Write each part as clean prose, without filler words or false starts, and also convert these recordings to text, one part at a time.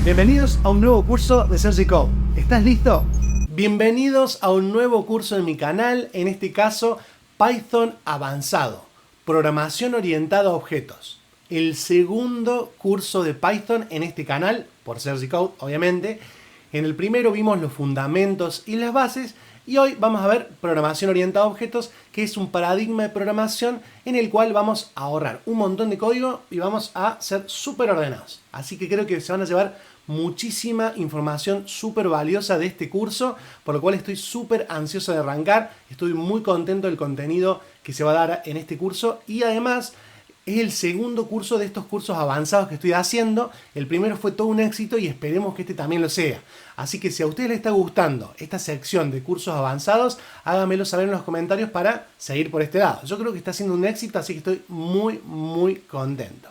Bienvenidos a un nuevo curso de Sergi Code. ¿Estás listo? Bienvenidos a un nuevo curso en mi canal, en este caso Python avanzado, programación orientada a objetos. El segundo curso de Python en este canal, por Sergi Code obviamente. En el primero vimos los fundamentos y las bases y hoy vamos a ver programación orientada a objetos, que es un paradigma de programación en el cual vamos a ahorrar un montón de código y vamos a ser súper ordenados. Así que creo que se van a llevar muchísima información súper valiosa de este curso, por lo cual estoy súper ansioso de arrancar. Estoy muy contento del contenido que se va a dar en este curso y además es el segundo curso de estos cursos avanzados que estoy haciendo. El primero fue todo un éxito y esperemos que este también lo sea. Así que si a ustedes les está gustando esta sección de cursos avanzados, háganmelo saber en los comentarios para seguir por este lado. Yo creo que está siendo un éxito, así que estoy muy contento.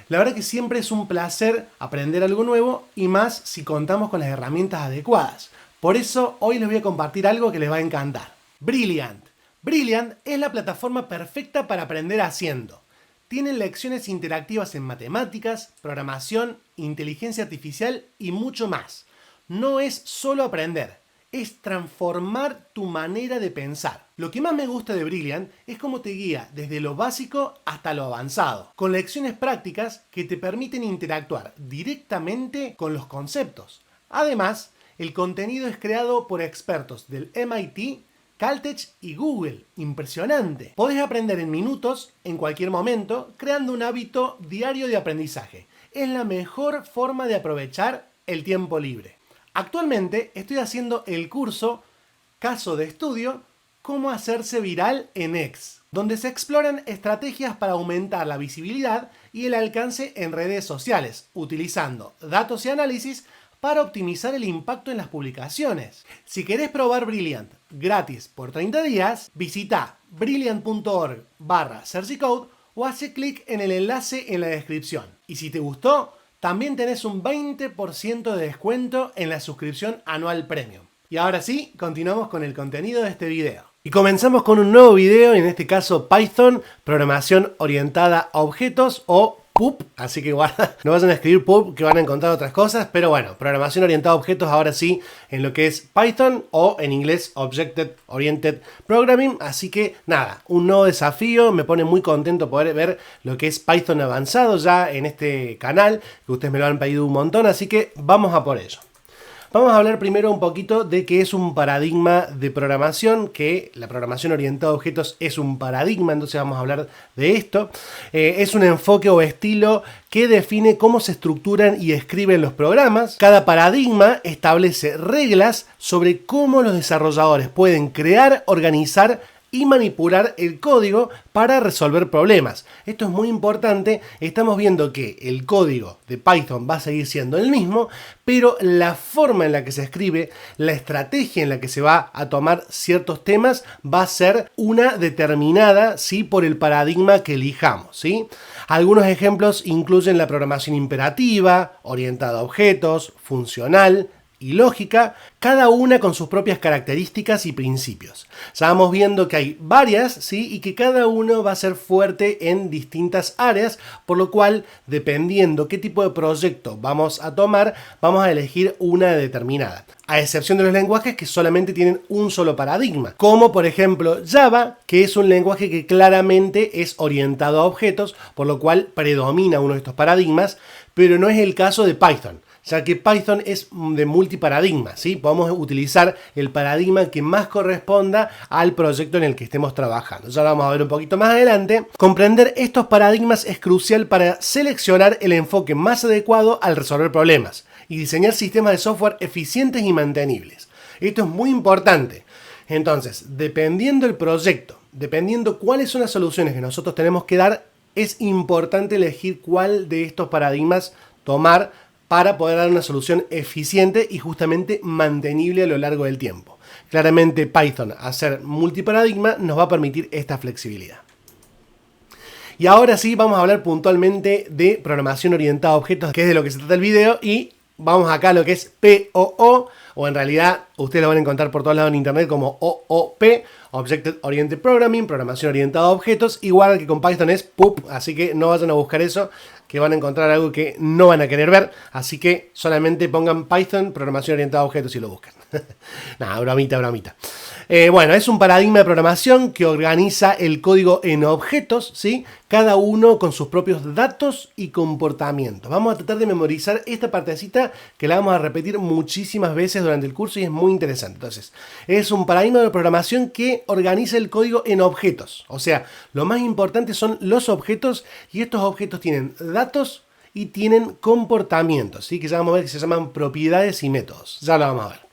La verdad que siempre es un placer aprender algo nuevo y más si contamos con las herramientas adecuadas. Por eso hoy les voy a compartir algo que les va a encantar. Brilliant. Brilliant es la plataforma perfecta para aprender haciendo. Tienen lecciones interactivas en matemáticas, programación, inteligencia artificial y mucho más. No es solo aprender, es transformar tu manera de pensar. Lo que más me gusta de Brilliant es cómo te guía desde lo básico hasta lo avanzado, con lecciones prácticas que te permiten interactuar directamente con los conceptos. Además, el contenido es creado por expertos del MIT, Caltech y Google. Impresionante. Podés aprender en minutos, en cualquier momento, creando un hábito diario de aprendizaje. Es la mejor forma de aprovechar el tiempo libre. Actualmente estoy haciendo el curso Caso de Estudio, Cómo hacerse viral en X, donde se exploran estrategias para aumentar la visibilidad y el alcance en redes sociales, utilizando datos y análisis para optimizar el impacto en las publicaciones. Si querés probar Brilliant gratis por 30 días, visita brilliant.org/sergicode o hace clic en el enlace en la descripción. Y si te gustó, también tenés un 20% de descuento en la suscripción anual premium. Y ahora sí, continuamos con el contenido de este video. Y comenzamos con un nuevo video, en este caso Python, programación orientada a objetos o POOP, así que guarda, no vayan a escribir POOP que van a encontrar otras cosas, pero bueno, programación orientada a objetos ahora sí en lo que es Python o en inglés Object Oriented Programming, así que nada, un nuevo desafío, me pone muy contento poder ver lo que es Python avanzado ya en este canal, que ustedes me lo han pedido un montón, así que vamos a por ello. Vamos a hablar primero un poquito de qué es un paradigma de programación, que la programación orientada a objetos es un paradigma, entonces vamos a hablar de esto. Es un enfoque o estilo que define cómo se estructuran y escriben los programas. Cada paradigma establece reglas sobre cómo los desarrolladores pueden crear, organizar y manipular el código para resolver problemas. Esto es muy importante. Estamos viendo que el código de Python va a seguir siendo el mismo, pero la forma en la que se escribe, la estrategia en la que se va a tomar ciertos temas va a ser una determinada, ¿sí?, por el paradigma que elijamos, ¿sí? Algunos ejemplos incluyen la programación imperativa, orientada a objetos, funcional y lógica, cada una con sus propias características y principios. Ya vamos viendo que hay varias, ¿sí?, y que cada uno va a ser fuerte en distintas áreas, por lo cual, dependiendo qué tipo de proyecto vamos a tomar, vamos a elegir una determinada. A excepción de los lenguajes que solamente tienen un solo paradigma, como por ejemplo Java, que es un lenguaje que claramente es orientado a objetos, por lo cual predomina uno de estos paradigmas, pero no es el caso de Python, ya que Python es de multiparadigma, ¿sí? Podemos utilizar el paradigma que más corresponda al proyecto en el que estamos trabajando. Ya lo vamos a ver un poquito más adelante. Comprender estos paradigmas es crucial para seleccionar el enfoque más adecuado al resolver problemas y diseñar sistemas de software eficientes y mantenibles. Esto es muy importante. Entonces, dependiendo del proyecto, dependiendo cuáles son las soluciones que nosotros tenemos que dar, es importante elegir cuál de estos paradigmas tomar para poder dar una solución eficiente y justamente mantenible a lo largo del tiempo. Claramente Python, al ser multiparadigma, nos va a permitir esta flexibilidad. Y ahora sí vamos a hablar puntualmente de programación orientada a objetos, que es de lo que se trata el video, y vamos acá a lo que es POO, o en realidad ustedes lo van a encontrar por todos lados en internet como OOP, Object Oriented Programming, programación orientada a objetos, igual que con Python es PUP, así que no vayan a buscar eso, que van a encontrar algo que no van a querer ver, así que solamente pongan Python, programación orientada a objetos y lo buscan. Nada, bromita, bromita. Bueno, es un paradigma de programación que organiza el código en objetos, ¿sí? Cada uno con sus propios datos y comportamientos. Vamos a tratar de memorizar esta partecita que la vamos a repetir muchísimas veces durante el curso y es muy interesante. Entonces, es un paradigma de programación que organiza el código en objetos. O sea, lo más importante son los objetos y estos objetos tienen datos y tienen comportamientos, ¿sí? Que ya vamos a ver que se llaman propiedades y métodos. Ya lo vamos a ver.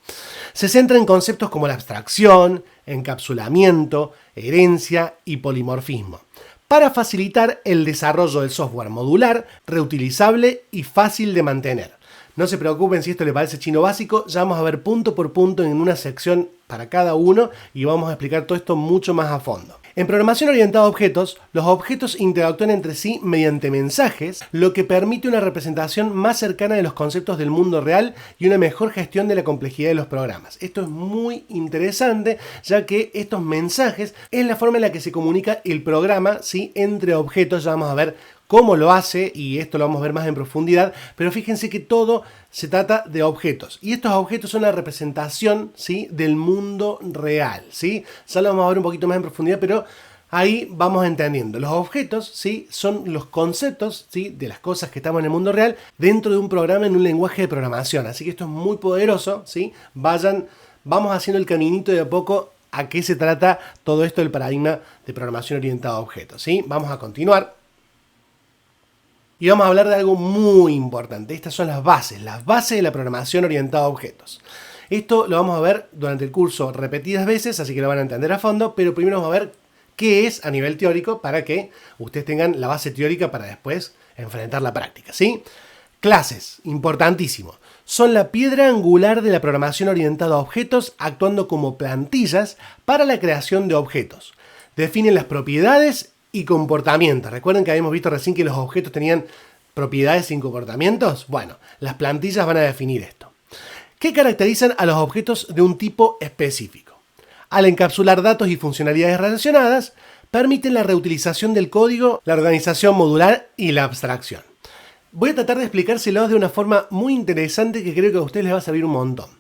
Se centra en conceptos como la abstracción, encapsulamiento, herencia y polimorfismo, para facilitar el desarrollo del software modular, reutilizable y fácil de mantener. No se preocupen si esto les parece chino básico, ya vamos a ver punto por punto en una sección para cada uno y vamos a explicar todo esto mucho más a fondo. En programación orientada a objetos, los objetos interactúan entre sí mediante mensajes, lo que permite una representación más cercana de los conceptos del mundo real y una mejor gestión de la complejidad de los programas. Esto es muy interesante, ya que estos mensajes es la forma en la que se comunica el programa, ¿sí? Entre objetos. Ya vamos a ver cómo lo hace y esto lo vamos a ver más en profundidad, pero fíjense que todo se trata de objetos y estos objetos son la representación, ¿sí? Del mundo real, ¿sí? Ya lo vamos a ver un poquito más en profundidad, pero ahí vamos entendiendo. Los objetos, ¿sí? Son los conceptos, ¿sí? De las cosas que estamos en el mundo real dentro de un programa en un lenguaje de programación, así que esto es muy poderoso, ¿sí? Vamos haciendo el caminito de a poco a qué se trata todo esto del paradigma de programación orientada a objetos, ¿sí? Vamos a continuar. Y vamos a hablar de algo muy importante. Estas son las bases de la programación orientada a objetos. Esto lo vamos a ver durante el curso repetidas veces, así que lo van a entender a fondo, pero primero vamos a ver qué es a nivel teórico para que ustedes tengan la base teórica para después enfrentar la práctica, ¿sí? Clases, importantísimo. Son la piedra angular de la programación orientada a objetos, actuando como plantillas para la creación de objetos. Definen las propiedades y comportamientos. Recuerden que habíamos visto recién que los objetos tenían propiedades y comportamientos. Bueno, las plantillas van a definir esto. ¿Qué caracterizan a los objetos de un tipo específico? Al encapsular datos y funcionalidades relacionadas, permiten la reutilización del código, la organización modular y la abstracción. Voy a tratar de explicárselos de una forma muy interesante que creo que a ustedes les va a servir un montón.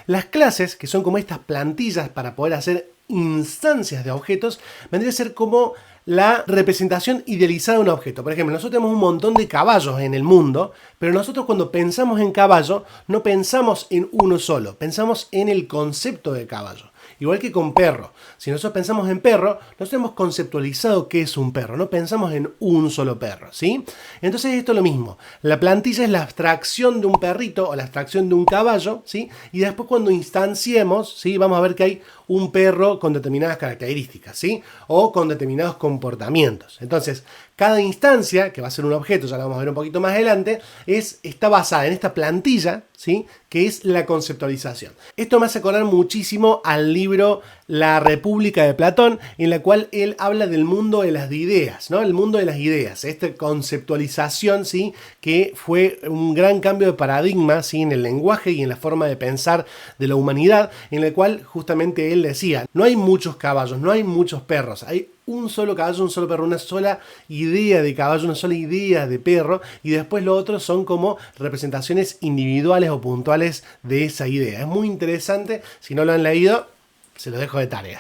Las clases, que son como estas plantillas para poder hacer instancias de objetos, vendría a ser como la representación idealizada de un objeto. Por ejemplo, nosotros tenemos un montón de caballos en el mundo, pero nosotros cuando pensamos en caballo, no pensamos en uno solo, pensamos en el concepto de caballo. Igual que con perro. Si nosotros pensamos en perro, nosotros hemos conceptualizado qué es un perro, no pensamos en un solo perro, ¿sí? Entonces esto es lo mismo. La plantilla es la abstracción de un perrito o la abstracción de un caballo, ¿sí? Y después cuando instanciemos, ¿sí? Vamos a ver que hay un perro con determinadas características, ¿sí? O con determinados comportamientos. Entonces, cada instancia, que va a ser un objeto, ya lo vamos a ver un poquito más adelante, está basada en esta plantilla, ¿sí? Que es la conceptualización. Esto me hace acordar muchísimo al libro La República de Platón, en la cual él habla del mundo de las ideas, ¿no? El mundo de las ideas, esta conceptualización, ¿sí? Que fue un gran cambio de paradigma, ¿sí? En el lenguaje y en la forma de pensar de la humanidad, en el cual justamente él decía, no hay muchos caballos, no hay muchos perros, hay un solo caballo, un solo perro, una sola idea de caballo, una sola idea de perro, y después lo otro son como representaciones individuales o puntuales de esa idea. Es muy interesante, si no lo han leído, se lo dejo de tarea.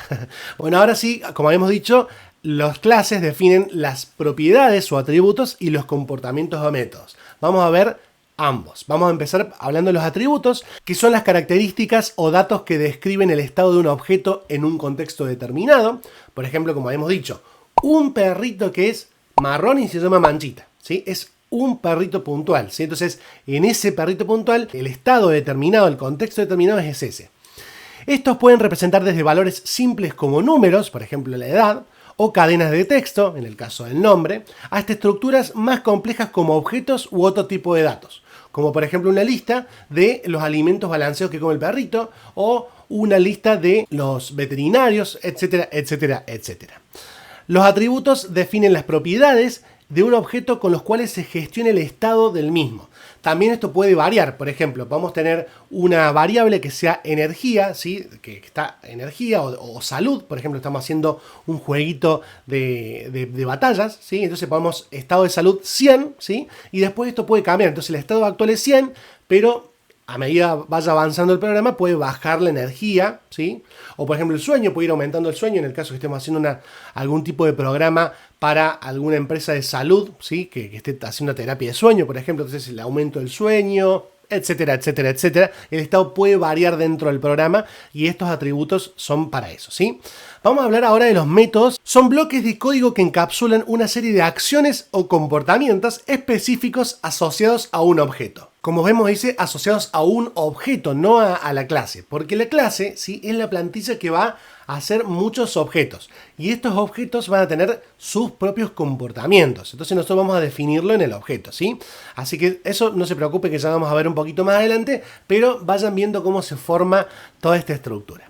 Bueno, ahora sí, como habíamos dicho, las clases definen las propiedades o atributos y los comportamientos o métodos. Vamos a ver ambos. Vamos a empezar hablando de los atributos, que son las características o datos que describen el estado de un objeto en un contexto determinado. Por ejemplo, como habíamos dicho, un perrito que es marrón y se llama Manchita, ¿sí? Es un perrito puntual, ¿sí? Entonces, en ese perrito puntual, el estado determinado, el contexto determinado es ese. Estos pueden representar desde valores simples como números, por ejemplo la edad, o cadenas de texto, en el caso del nombre, hasta estructuras más complejas como objetos u otro tipo de datos, como por ejemplo una lista de los alimentos balanceados que come el perrito, o una lista de los veterinarios, etcétera, etcétera, etcétera. Los atributos definen las propiedades de un objeto con los cuales se gestiona el estado del mismo. También esto puede variar. Por ejemplo, podemos tener una variable que sea energía, ¿sí? Que está energía o salud. Por ejemplo, estamos haciendo un jueguito de batallas, ¿sí? Entonces ponemos estado de salud 100, ¿sí? Y después esto puede cambiar. Entonces el estado actual es 100, pero a medida vaya avanzando el programa puede bajar la energía, ¿sí? O por ejemplo el sueño, puede ir aumentando el sueño en el caso que estemos haciendo algún tipo de programa para alguna empresa de salud, ¿sí? Que esté haciendo una terapia de sueño, por ejemplo. Entonces el aumento del sueño, etcétera, etcétera, etcétera. El estado puede variar dentro del programa y estos atributos son para eso, ¿sí? Vamos a hablar ahora de los métodos. Son bloques de código que encapsulan una serie de acciones o comportamientos específicos asociados a un objeto. Como vemos, dice asociados a un objeto, no a la clase, porque la clase, ¿sí? Es la plantilla que va a hacer muchos objetos y estos objetos van a tener sus propios comportamientos. Entonces nosotros vamos a definirlo en el objeto, ¿sí? Así que eso no se preocupe, que ya vamos a ver un poquito más adelante, pero vayan viendo cómo se forma toda esta estructura.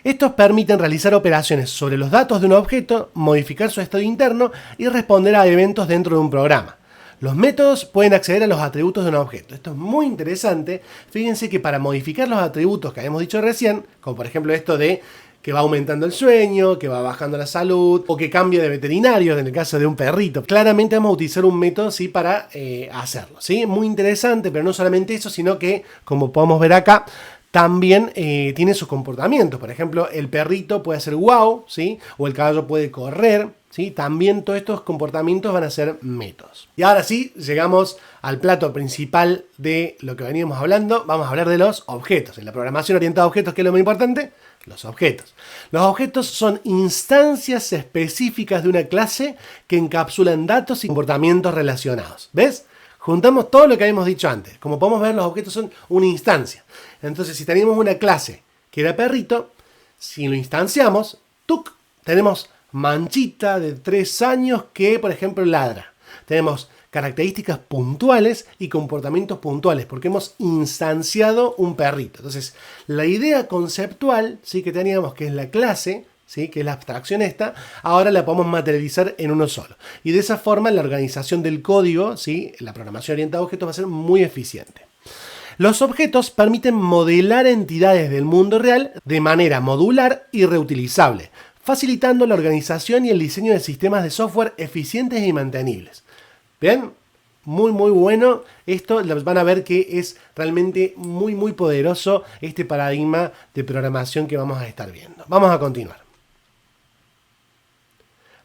Estos permiten realizar operaciones sobre los datos de un objeto, modificar su estado interno y responder a eventos dentro de un programa. Los métodos pueden acceder a los atributos de un objeto. Esto es muy interesante. Fíjense que para modificar los atributos que habíamos dicho recién, como por ejemplo esto de que va aumentando el sueño, que va bajando la salud, o que cambia de veterinario en el caso de un perrito, claramente vamos a utilizar un método, ¿sí? Para hacerlo, ¿sí? Muy interesante, pero no solamente eso, sino que, como podemos ver acá, también tiene sus comportamientos. Por ejemplo, el perrito puede hacer wow, ¿sí? O el caballo puede correr, ¿sí? También todos estos comportamientos van a ser métodos. Y ahora sí, llegamos al plato principal de lo que veníamos hablando. Vamos a hablar de los objetos. En la programación orientada a objetos, ¿qué es lo más importante? Los objetos. Los objetos son instancias específicas de una clase que encapsulan datos y comportamientos relacionados. ¿Ves? Juntamos todo lo que habíamos dicho antes. Como podemos ver, los objetos son una instancia. Entonces, si teníamos una clase que era perrito, si lo instanciamos, ¡tuc!, tenemos Manchita de 3 años que, por ejemplo, ladra. Tenemos características puntuales y comportamientos puntuales, porque hemos instanciado un perrito. Entonces, la idea conceptual, ¿sí?, que teníamos, que es la clase, ¿sí?, que es la abstracción esta, ahora la podemos materializar en uno solo. Y de esa forma la organización del código, ¿sí?, la programación orientada a objetos va a ser muy eficiente. Los objetos permiten modelar entidades del mundo real de manera modular y reutilizable, facilitando la organización y el diseño de sistemas de software eficientes y mantenibles. ¿Bien? Muy bueno. Esto van a ver que es realmente muy poderoso este paradigma de programación que vamos a estar viendo. Vamos a continuar.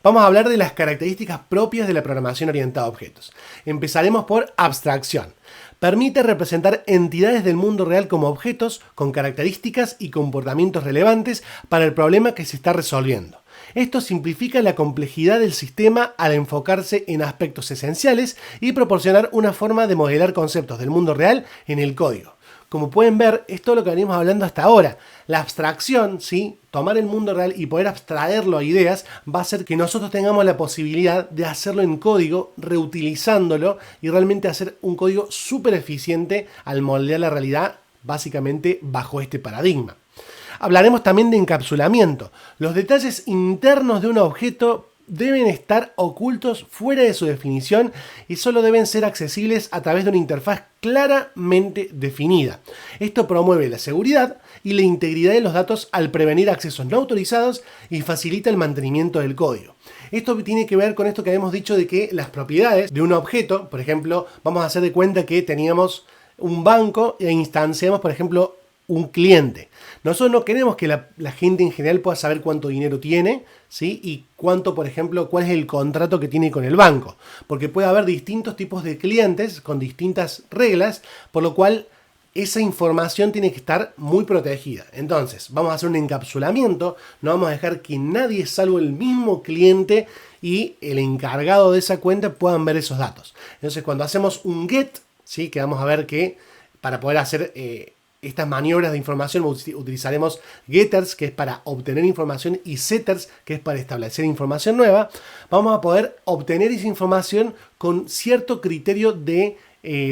Vamos a hablar de las características propias de la programación orientada a objetos. Empezaremos por abstracción. Permite representar entidades del mundo real como objetos con características y comportamientos relevantes para el problema que se está resolviendo. Esto simplifica la complejidad del sistema al enfocarse en aspectos esenciales y proporcionar una forma de modelar conceptos del mundo real en el código. Como pueden ver, es todo lo que venimos hablando hasta ahora. La abstracción, ¿sí?, tomar el mundo real y poder abstraerlo a ideas, va a hacer que nosotros tengamos la posibilidad de hacerlo en código, reutilizándolo y realmente hacer un código súper eficiente al moldear la realidad, básicamente bajo este paradigma. Hablaremos también de encapsulamiento. Los detalles internos de un objeto deben estar ocultos fuera de su definición y solo deben ser accesibles a través de una interfaz claramente definida. Esto promueve la seguridad y la integridad de los datos al prevenir accesos no autorizados y facilita el mantenimiento del código. Esto tiene que ver con esto que habíamos dicho de que las propiedades de un objeto, por ejemplo, vamos a hacer de cuenta que teníamos un banco e instanciamos, por ejemplo, un cliente. Nosotros no queremos que la gente en general pueda saber cuánto dinero tiene, ¿sí?, y cuánto, por ejemplo, cuál es el contrato que tiene con el banco, porque puede haber distintos tipos de clientes con distintas reglas, por lo cual esa información tiene que estar muy protegida. Entonces, vamos a hacer un encapsulamiento, no vamos a dejar que nadie salvo el mismo cliente y el encargado de esa cuenta puedan ver esos datos. Entonces, cuando hacemos un get, ¿sí?, que vamos a ver que para poder hacer estas maniobras de información utilizaremos getters, que es para obtener información, y setters, que es para establecer información nueva. Vamos a poder obtener esa información con cierto criterio de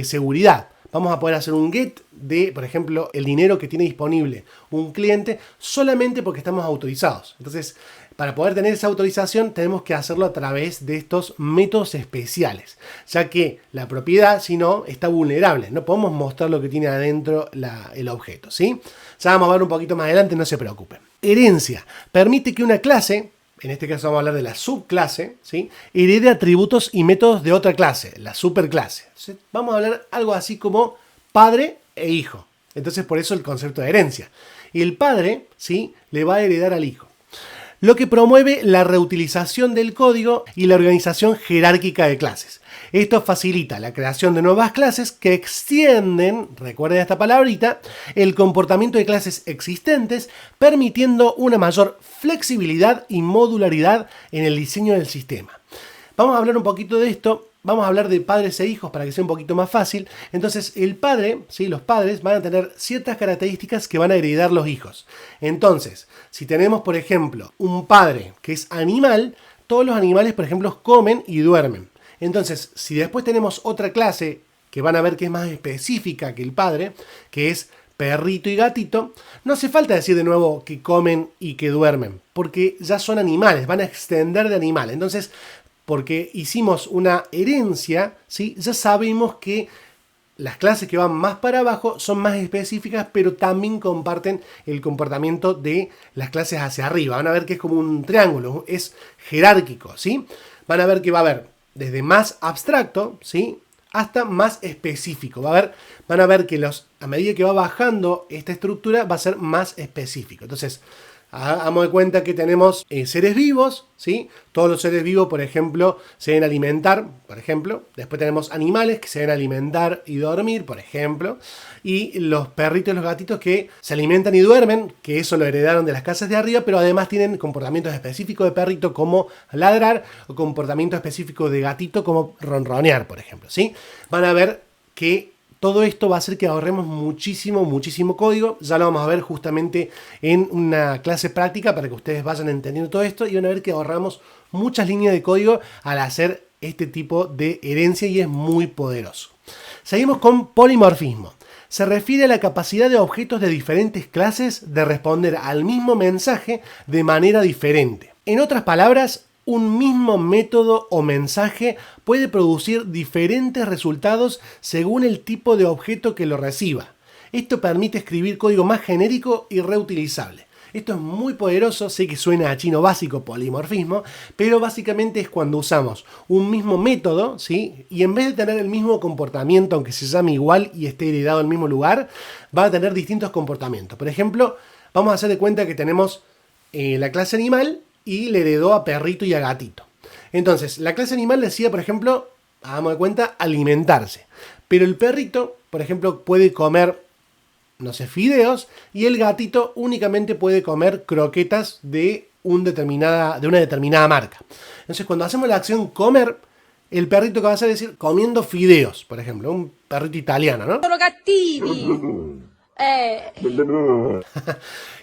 seguridad. vamos a poder hacer un get de, por ejemplo, el dinero que tiene disponible un cliente solamente porque estamos autorizados. Entonces, para poder tener esa autorización tenemos que hacerlo a través de estos métodos especiales, ya que la propiedad, si no, está vulnerable. No podemos mostrar lo que tiene adentro el objeto, ¿sí? Ya vamos a ver un poquito más adelante, no se preocupen. Herencia. Permite que una clase, en este caso vamos a hablar de la subclase, ¿sí?, herede atributos y métodos de otra clase, la superclase. Entonces, vamos a hablar algo así como padre e hijo. Entonces, por eso el concepto de herencia. Y el padre, ¿sí?, le va a heredar al hijo. Lo que promueve la reutilización del código y la organización jerárquica de clases. Esto facilita la creación de nuevas clases que extienden, recuerden esta palabrita, el comportamiento de clases existentes, permitiendo una mayor flexibilidad y modularidad en el diseño del sistema. Vamos a hablar un poquito de esto. Vamos a hablar de padres e hijos para que sea un poquito más fácil. Entonces, el padre, ¿sí?, los padres van a tener ciertas características que van a heredar los hijos. Entonces, si tenemos, por ejemplo, un padre que es animal, todos los animales, por ejemplo, comen y duermen. Entonces, si después tenemos otra clase que van a ver que es más específica que el padre, que es perrito y gatito, no hace falta decir de nuevo que comen y que duermen, porque ya son animales, van a extender de animal. Entonces, porque hicimos una herencia, ¿sí?, ya sabemos que las clases que van más para abajo son más específicas, pero también comparten el comportamiento de las clases hacia arriba. Van a ver que es como un triángulo, es jerárquico, ¿sí? Van a ver que va a haber desde más abstracto, ¿sí?, hasta más específico. Van a ver que a medida que va bajando esta estructura va a ser más específico. Entonces, hagamos de cuenta que tenemos seres vivos, ¿sí? Todos los seres vivos, por ejemplo, se deben alimentar, por ejemplo. Después tenemos animales que se deben alimentar y dormir, por ejemplo. Y los perritos y los gatitos que se alimentan y duermen, que eso lo heredaron de las casas de arriba, pero además tienen comportamientos específicos de perrito como ladrar o comportamientos específicos de gatito como ronronear, por ejemplo, ¿sí? Van a ver que todo esto va a hacer que ahorremos muchísimo código. Ya lo vamos a ver justamente en una clase práctica para que ustedes vayan entendiendo todo esto y van a ver que ahorramos muchas líneas de código al hacer este tipo de herencia y es muy poderoso. Seguimos con polimorfismo. Se refiere a la capacidad de objetos de diferentes clases de responder al mismo mensaje de manera diferente. En otras palabras, un mismo método o mensaje puede producir diferentes resultados según el tipo de objeto que lo reciba. Esto permite escribir código más genérico y reutilizable. Esto es muy poderoso, sé que suena a chino básico, polimorfismo, pero básicamente es cuando usamos un mismo método, ¿sí?, y en vez de tener el mismo comportamiento, aunque se llame igual y esté heredado al mismo lugar, va a tener distintos comportamientos. Por ejemplo, vamos a hacer de cuenta que tenemos la clase animal y le heredó a perrito y a gatito. Entonces, la clase animal decía, por ejemplo, hagamos de cuenta, alimentarse. Pero el perrito, por ejemplo, puede comer, no sé, fideos, y el gatito únicamente puede comer croquetas de una determinada marca. Entonces, cuando hacemos la acción comer, el perrito que va a hacer es decir comiendo fideos, por ejemplo, un perrito italiano, ¿no? Sono cattivi.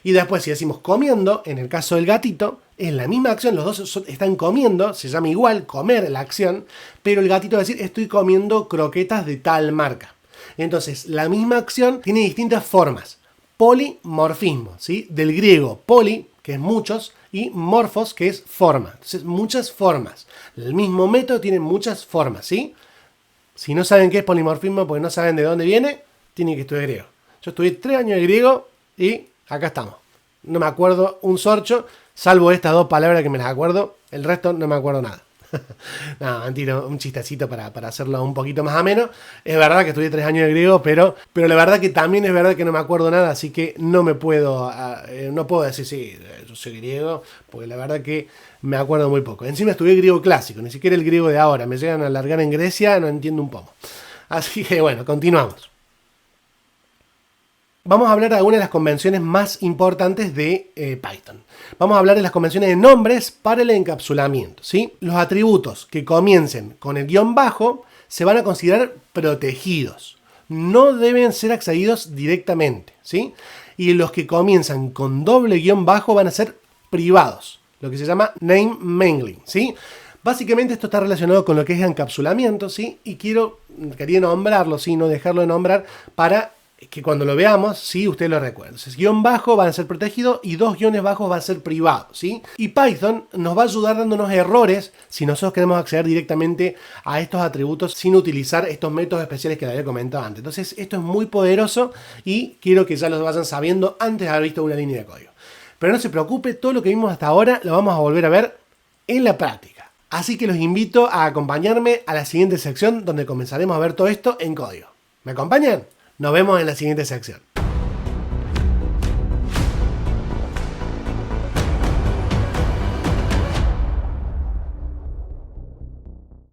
Y después, si decimos comiendo, en el caso del gatito, es la misma acción, los dos están comiendo, se llama igual, comer la acción, pero el gatito va a decir, estoy comiendo croquetas de tal marca. Entonces, la misma acción tiene distintas formas. Polimorfismo, ¿sí? Del griego poli, que es muchos, y morfos, que es forma. Entonces, muchas formas. El mismo método tiene muchas formas, ¿sí? Si no saben qué es polimorfismo porque no saben de dónde viene, tienen que estudiar griego. Yo estudié 3 años de griego y acá estamos. No me acuerdo un sorcho, salvo estas 2 palabras que me las acuerdo. El resto no me acuerdo nada. No, mentira, un chistecito para hacerlo un poquito más ameno. Es verdad que estudié 3 años de griego, pero la verdad que también es verdad que no me acuerdo nada, así que no puedo decir, sí, yo soy griego, porque la verdad que me acuerdo muy poco. Encima estudié griego clásico, ni siquiera el griego de ahora. Me llegan a alargar en Grecia, no entiendo un poco. Así que bueno, continuamos. Vamos a hablar de algunas de las convenciones más importantes de Python. Vamos a hablar de las convenciones de nombres para el encapsulamiento, ¿sí? Los atributos que comiencen con el guión bajo se van a considerar protegidos. No deben ser accedidos directamente, ¿sí? Y los que comienzan con doble guión bajo van a ser privados, lo que se llama name mangling, ¿sí? Básicamente esto está relacionado con lo que es encapsulamiento, ¿sí? Y quería nombrarlo, ¿sí? No dejarlo de nombrar para que cuando lo veamos, ¿sí? Usted lo recuerde. Entonces, guión bajo van a ser protegidos y 2 guiones bajos van a ser privados, ¿sí? Y Python nos va a ayudar dándonos errores si nosotros queremos acceder directamente a estos atributos sin utilizar estos métodos especiales que le había comentado antes. Entonces, esto es muy poderoso y quiero que ya lo vayan sabiendo antes de haber visto una línea de código. Pero no se preocupe, todo lo que vimos hasta ahora lo vamos a volver a ver en la práctica. Así que los invito a acompañarme a la siguiente sección donde comenzaremos a ver todo esto en código. ¿Me acompañan? Nos vemos en la siguiente sección.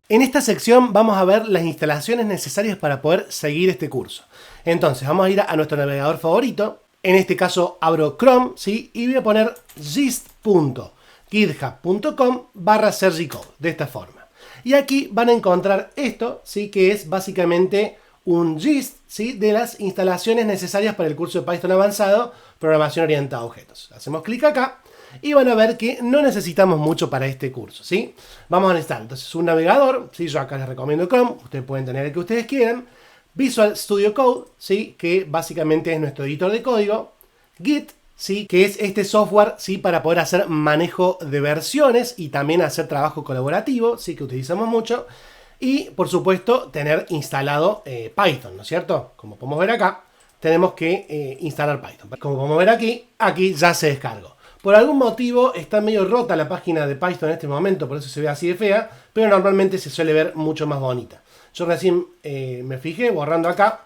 En esta sección vamos a ver las instalaciones necesarias para poder seguir este curso. Entonces vamos a ir a nuestro navegador favorito. En este caso abro Chrome, ¿sí? Y voy a poner gist.github.com/sergicode, de esta forma. Y aquí van a encontrar esto, ¿sí? Que es básicamente un gist, ¿sí? De las instalaciones necesarias para el curso de Python avanzado, programación orientada a objetos. Hacemos clic acá y van a ver que no necesitamos mucho para este curso, ¿sí? Vamos a necesitar entonces un navegador, ¿sí? Yo acá les recomiendo Chrome, ustedes pueden tener el que ustedes quieran. Visual Studio Code, ¿sí? Que básicamente es nuestro editor de código. Git, ¿sí? Que es este software, ¿sí? Para poder hacer manejo de versiones y también hacer trabajo colaborativo, ¿sí? Que utilizamos mucho. Y, por supuesto, tener instalado Python, ¿no es cierto? Como podemos ver acá, tenemos que instalar Python. Como podemos ver aquí ya se descargó. Por algún motivo está medio rota la página de Python en este momento, por eso se ve así de fea, pero normalmente se suele ver mucho más bonita. Yo recién me fijé borrando acá,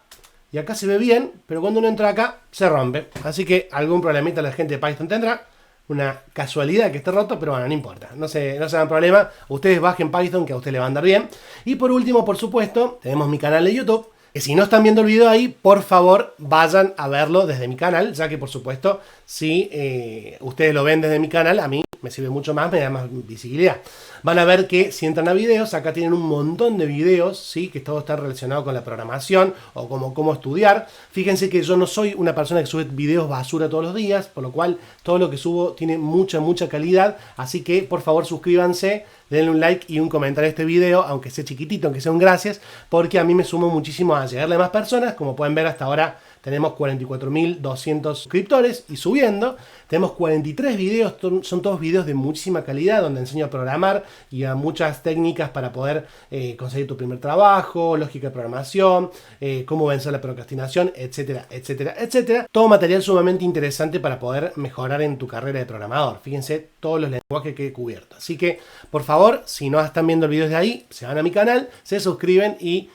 y acá se ve bien, pero cuando uno entra acá, se rompe. Así que algún problemita la gente de Python tendrá. Una casualidad que esté roto, pero bueno, no importa. No se hagan problema. Ustedes bajen Python, que a usted le va a andar bien. Y por último, por supuesto, tenemos mi canal de YouTube. Que si no están viendo el video ahí, por favor, vayan a verlo desde mi canal. Ya que, por supuesto, si ustedes lo ven desde mi canal, a mí me sirve mucho más, me da más visibilidad. Van a ver que si entran a videos, acá tienen un montón de videos, ¿sí? Que todo está relacionado con la programación o cómo estudiar. Fíjense que yo no soy una persona que sube videos basura todos los días, por lo cual todo lo que subo tiene mucha calidad. Así que por favor suscríbanse, denle un like y un comentario a este video, aunque sea chiquitito, aunque sea un gracias, porque a mí me sumo muchísimo a llegarle a más personas. Como pueden ver hasta ahora tenemos 44.200 suscriptores y subiendo. Tenemos 43 videos, son todos videos de muchísima calidad, donde enseño a programar y a muchas técnicas para poder conseguir tu primer trabajo, lógica de programación, cómo vencer la procrastinación, etcétera, etcétera, etcétera. Todo material sumamente interesante para poder mejorar en tu carrera de programador. Fíjense todos los lenguajes que he cubierto. Así que, por favor, si no están viendo el video desde ahí, se van a mi canal, se suscriben y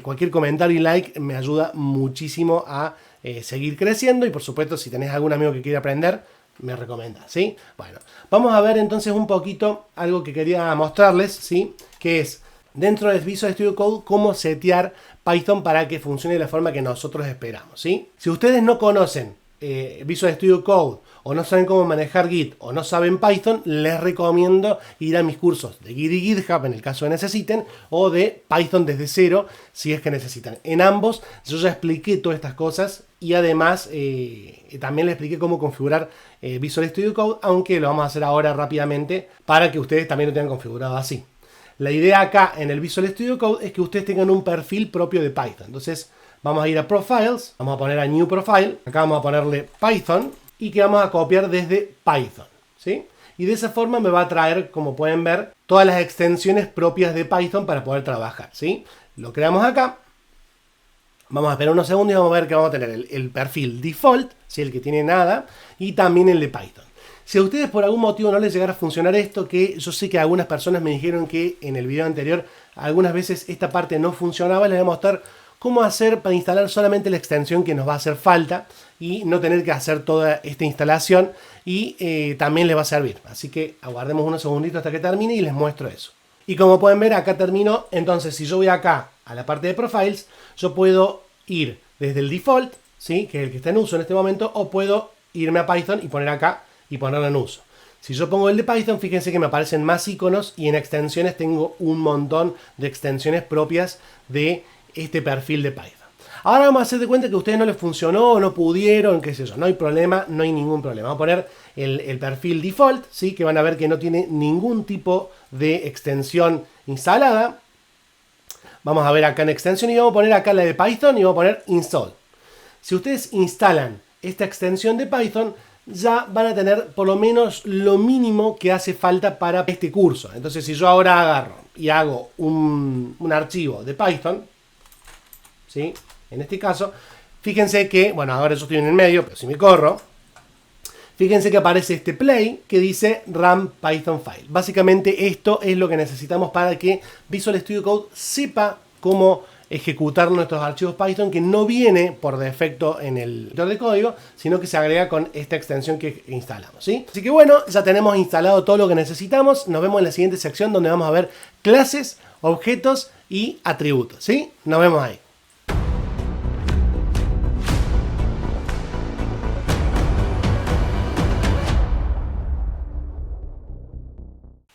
cualquier comentario y like me ayuda muchísimo a seguir creciendo. Y por supuesto, si tenés algún amigo que quiere aprender, me recomienda, ¿sí? Bueno, vamos a ver entonces un poquito algo que quería mostrarles, ¿sí? Que es dentro de Visual Studio Code cómo setear Python para que funcione de la forma que nosotros esperamos, ¿sí? Si ustedes no conocen Visual Studio Code o no saben cómo manejar Git o no saben Python, les recomiendo ir a mis cursos de Git y GitHub en el caso que necesiten, o de Python desde cero si es que necesitan. En ambos yo ya expliqué todas estas cosas y además también les expliqué cómo configurar Visual Studio Code, aunque lo vamos a hacer ahora rápidamente para que ustedes también lo tengan configurado así. La idea acá en el Visual Studio Code es que ustedes tengan un perfil propio de Python. Entonces vamos a ir a Profiles, vamos a poner a New Profile, acá vamos a ponerle Python y que vamos a copiar desde Python, ¿sí? Y de esa forma me va a traer, como pueden ver, todas las extensiones propias de Python para poder trabajar, ¿sí? Lo creamos acá. Vamos a esperar unos segundos y vamos a ver que vamos a tener el perfil default, ¿sí? El que tiene nada, y también el de Python. Si a ustedes por algún motivo no les llegara a funcionar esto, que yo sé que algunas personas me dijeron que en el video anterior algunas veces esta parte no funcionaba, les voy a mostrar cómo hacer para instalar solamente la extensión que nos va a hacer falta y no tener que hacer toda esta instalación, y también les va a servir. Así que aguardemos unos segunditos hasta que termine y les muestro eso. Y como pueden ver, acá terminó. Entonces, si yo voy acá a la parte de Profiles, yo puedo ir desde el default, ¿sí? Que es el que está en uso en este momento, o puedo irme a Python y poner acá y ponerlo en uso. Si yo pongo el de Python, fíjense que me aparecen más iconos y en extensiones tengo un montón de extensiones propias de este perfil de Python. Ahora vamos a hacer de cuenta que a ustedes no les funcionó, no pudieron, qué sé yo. No hay problema, no hay ningún problema. Vamos a poner el perfil default, ¿sí? Que van a ver que no tiene ningún tipo de extensión instalada. Vamos a ver acá en extensión y vamos a poner acá la de Python y vamos a poner install. Si ustedes instalan esta extensión de Python, ya van a tener por lo menos lo mínimo que hace falta para este curso. Entonces, si yo ahora agarro y hago un archivo de Python, ¿sí? En este caso, fíjense que, bueno, ahora yo estoy en el medio, pero si me corro, fíjense que aparece este play que dice run Python file. Básicamente esto es lo que necesitamos para que Visual Studio Code sepa cómo ejecutar nuestros archivos Python, que no viene por defecto en el editor de código, sino que se agrega con esta extensión que instalamos, ¿sí? Así que bueno, ya tenemos instalado todo lo que necesitamos. Nos vemos en la siguiente sección donde vamos a ver clases, objetos y atributos, ¿sí? Nos vemos ahí.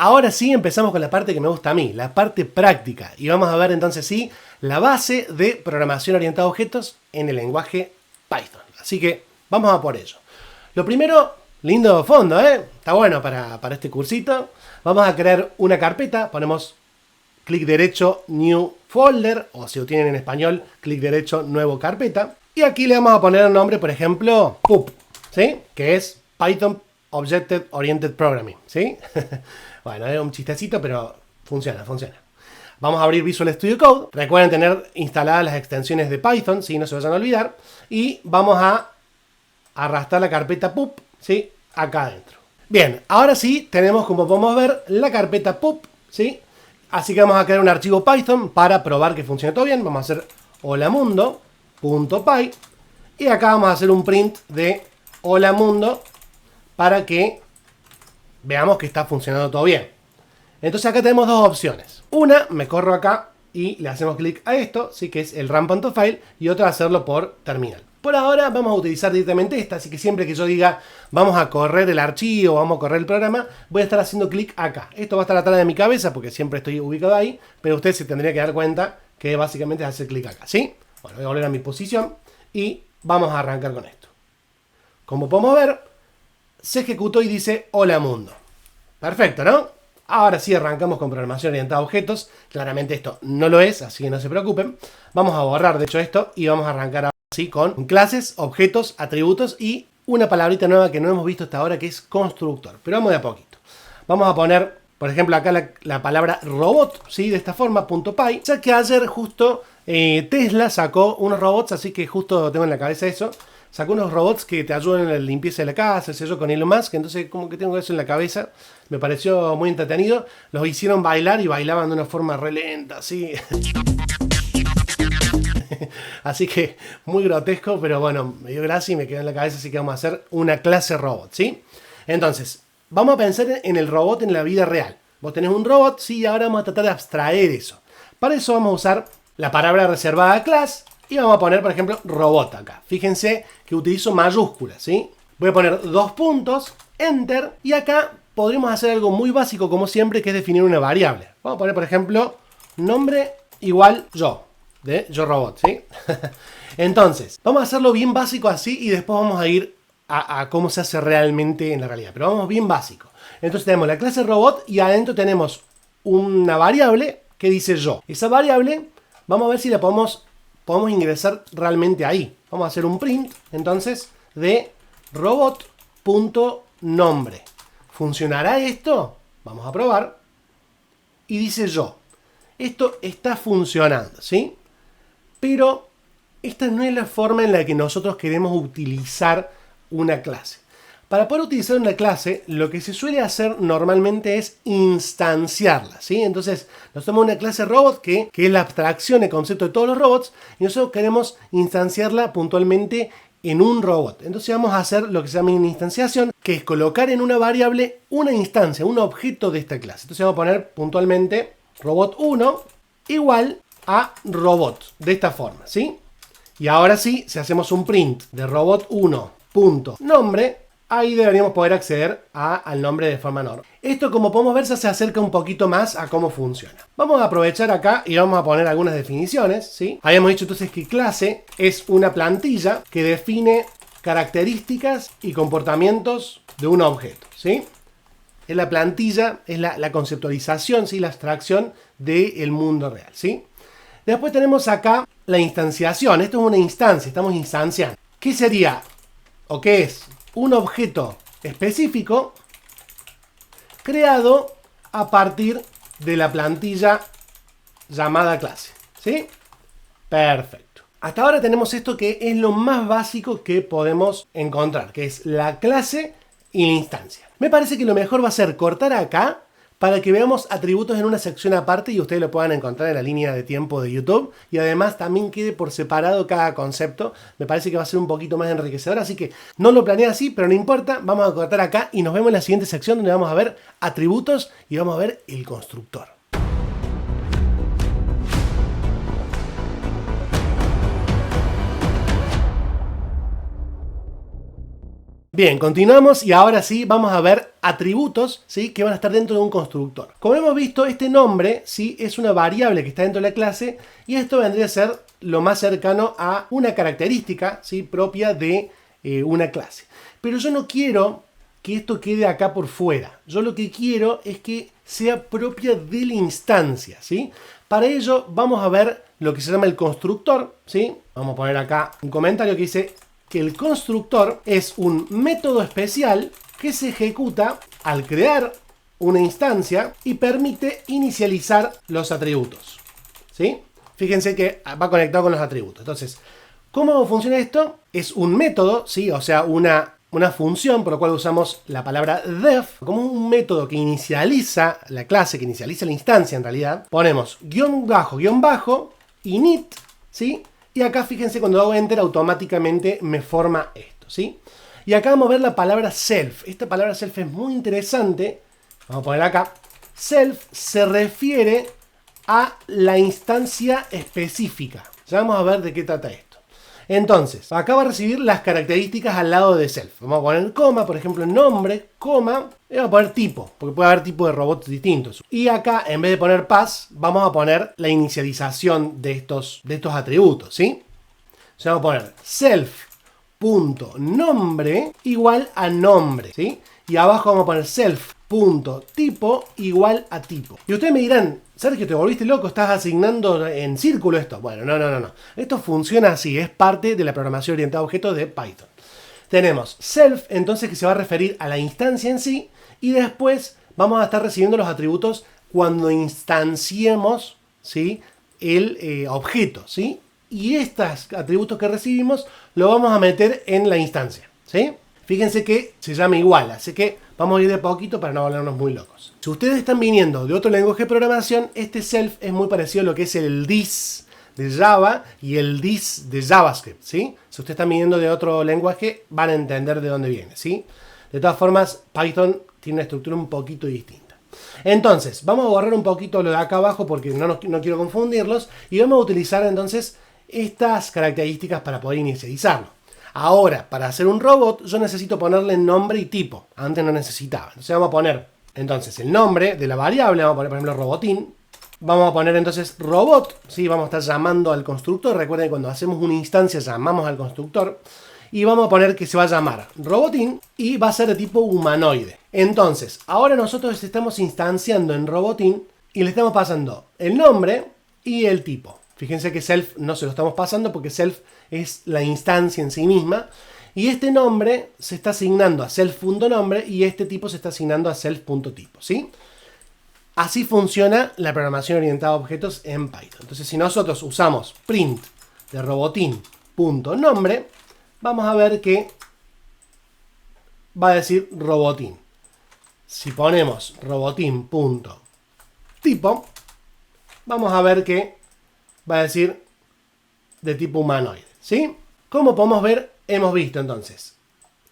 Ahora sí empezamos con la parte que me gusta a mí, la parte práctica. Y vamos a ver entonces sí la base de programación orientada a objetos en el lenguaje Python. Así que vamos a por ello. Lo primero, lindo fondo, ¿eh? Está bueno para este cursito. Vamos a crear una carpeta, ponemos clic derecho, New Folder, o si lo tienen en español, clic derecho, Nuevo Carpeta. Y aquí le vamos a poner un nombre, por ejemplo, POOP, ¿sí? Que es Python Object Oriented Programming, ¿sí? Bueno, es un chistecito, pero funciona. Vamos a abrir Visual Studio Code. Recuerden tener instaladas las extensiones de Python, ¿sí? No se vayan a olvidar. Y vamos a arrastrar la carpeta POOP, ¿sí? Acá adentro. Bien, ahora sí tenemos, como podemos ver, la carpeta POOP, ¿sí? Así que vamos a crear un archivo Python para probar que funcione todo bien. Vamos a hacer holamundo.py y acá vamos a hacer un print de holamundo para que veamos que está funcionando todo bien. Entonces acá tenemos dos opciones. Una, me corro acá y le hacemos clic a esto, ¿sí? Que es el run.file, y otra, hacerlo por terminal. Por ahora vamos a utilizar directamente esta, así que siempre que yo diga vamos a correr el archivo, vamos a correr el programa, voy a estar haciendo clic acá. Esto va a estar atrás de mi cabeza porque siempre estoy ubicado ahí, pero usted se tendría que dar cuenta que básicamente es hacer clic acá, ¿sí? Bueno, voy a volver a mi posición y vamos a arrancar con esto. Como podemos ver, se ejecutó y dice hola mundo. Perfecto, ¿no? Ahora sí arrancamos con programación orientada a objetos. Claramente esto no lo es, así que no se preocupen. Vamos a borrar de hecho esto y vamos a arrancar ahora sí con clases, objetos, atributos y una palabrita nueva que no hemos visto hasta ahora, que es constructor. Pero vamos de a poquito. Vamos a poner, por ejemplo, acá la palabra robot, ¿sí? De esta forma, .py. Ya que ayer justo Tesla sacó unos robots, así que justo tengo en la cabeza eso. Sacó unos robots que te ayudan en la limpieza de la casa, sé yo, con Elon Musk. Entonces como que tengo eso en la cabeza. Me pareció muy entretenido. Los hicieron bailar y bailaban de una forma re lenta, así. Así que muy grotesco, pero bueno, me dio gracia y me quedó en la cabeza. Así que vamos a hacer una clase robot, ¿sí? Entonces, vamos a pensar en el robot en la vida real. Vos tenés un robot, sí, y ahora vamos a tratar de abstraer eso. Para eso vamos a usar la palabra reservada a class. Y vamos a poner, por ejemplo, robot acá. Fíjense que utilizo mayúsculas, ¿sí? Voy a poner 2 puntos, enter, y acá podremos hacer algo muy básico, como siempre, que es definir una variable. Vamos a poner, por ejemplo, nombre igual yo, de yo robot, ¿sí? Entonces, vamos a hacerlo bien básico así y después vamos a ir a cómo se hace realmente en la realidad. Pero vamos bien básico. Entonces tenemos la clase robot y adentro tenemos una variable que dice yo. Esa variable, vamos a ver si la podemos ingresar realmente ahí. Vamos a hacer un print, entonces, de robot.nombre. ¿Funcionará esto? Vamos a probar. Y dice yo. Esto está funcionando, ¿sí? Pero esta no es la forma en la que nosotros queremos utilizar una clase. Para poder utilizar una clase, lo que se suele hacer normalmente es instanciarla, ¿sí? Entonces, nos tomamos una clase robot, que es la abstracción, el concepto de todos los robots, y nosotros queremos instanciarla puntualmente en un robot. Entonces vamos a hacer lo que se llama una instanciación, que es colocar en una variable una instancia, un objeto de esta clase. Entonces vamos a poner puntualmente robot1 igual a robot, de esta forma, ¿sí? Y ahora sí, si hacemos un print de robot1.nombre, ahí deberíamos poder acceder al nombre de forma normal. Esto, como podemos ver, se acerca un poquito más a cómo funciona. Vamos a aprovechar acá y vamos a poner algunas definiciones, ¿sí? Habíamos dicho entonces que clase es una plantilla que define características y comportamientos de un objeto, ¿sí? Es la plantilla, es la conceptualización, ¿sí? La abstracción del mundo real, ¿sí? Después tenemos acá la instanciación. Esto es una instancia, estamos instanciando. ¿Qué sería o qué es? Un objeto específico creado a partir de la plantilla llamada clase, ¿sí? Perfecto. Hasta ahora tenemos esto que es lo más básico que podemos encontrar, que es la clase y la instancia. Me parece que lo mejor va a ser cortar acá para que veamos atributos en una sección aparte y ustedes lo puedan encontrar en la línea de tiempo de YouTube. Y además también quede por separado cada concepto. Me parece que va a ser un poquito más enriquecedor, así que no lo planeé así, pero no importa. Vamos a cortar acá y nos vemos en la siguiente sección donde vamos a ver atributos y vamos a ver el constructor. Bien, continuamos y ahora sí vamos a ver atributos, ¿sí? Que van a estar dentro de un constructor. Como hemos visto, este nombre, ¿sí? Es una variable que está dentro de la clase y esto vendría a ser lo más cercano a una característica, ¿sí? Propia de una clase. Pero yo no quiero que esto quede acá por fuera. Yo lo que quiero es que sea propia de la instancia, ¿sí? Para ello vamos a ver lo que se llama el constructor, ¿sí? Vamos a poner acá un comentario que dice que el constructor es un método especial que se ejecuta al crear una instancia y permite inicializar los atributos, ¿sí? Fíjense que va conectado con los atributos. Entonces, ¿cómo funciona esto? Es un método, ¿sí? O sea, una función por la cual usamos la palabra def como un método que inicializa la clase, que inicializa la instancia en realidad. Ponemos guión bajo, init, ¿sí? Y acá fíjense, cuando hago enter automáticamente me forma esto, ¿sí? Y acá vamos a ver la palabra self. Esta palabra self es muy interesante. Vamos a poner acá. Self se refiere a la instancia específica. Ya vamos a ver de qué trata esto. Entonces, acá va a recibir las características al lado de self. Vamos a poner coma, por ejemplo, nombre, coma, y vamos a poner tipo, porque puede haber tipos de robots distintos. Y acá, en vez de poner pass, vamos a poner la inicialización de estos atributos, ¿sí? O sea, vamos a poner self.nombre igual a nombre, ¿sí? Y abajo vamos a poner self.tipo igual a tipo. Y ustedes me dirán, Sergio, ¿te volviste loco? ¿Estás asignando en círculo esto? Bueno, no. Esto funciona así, es parte de la programación orientada a objetos de Python. Tenemos self, entonces, que se va a referir a la instancia en sí, y después vamos a estar recibiendo los atributos cuando instanciemos, ¿sí? El objeto, ¿sí? Y estos atributos que recibimos los vamos a meter en la instancia, ¿sí? Fíjense que se llama igual, así que vamos a ir de poquito para no volvernos muy locos. Si ustedes están viniendo de otro lenguaje de programación, este self es muy parecido a lo que es el this de Java y el this de JavaScript, ¿sí? Si ustedes están viniendo de otro lenguaje, van a entender de dónde viene, ¿sí? De todas formas, Python tiene una estructura un poquito distinta. Entonces, vamos a borrar un poquito lo de acá abajo porque no quiero confundirlos y vamos a utilizar entonces estas características para poder inicializarlo. Ahora, para hacer un robot, yo necesito ponerle nombre y tipo. Antes no necesitaba. Entonces vamos a poner entonces el nombre de la variable. Vamos a poner, por ejemplo, robotín. Vamos a poner entonces robot. ¿Sí? Vamos a estar llamando al constructor. Recuerden que cuando hacemos una instancia llamamos al constructor. Y vamos a poner que se va a llamar robotín y va a ser de tipo humanoide. Entonces, ahora nosotros estamos instanciando en robotín y le estamos pasando el nombre y el tipo. Fíjense que self no se lo estamos pasando porque self es la instancia en sí misma. Y este nombre se está asignando a self.nombre y este tipo se está asignando a self.tipo, ¿sí? Así funciona la programación orientada a objetos en Python. Entonces, si nosotros usamos print de robotín.nombre, vamos a ver que va a decir robotín. Si ponemos robotín.tipo, vamos a ver que va a decir de tipo humanoide, ¿sí? Como podemos ver, hemos visto entonces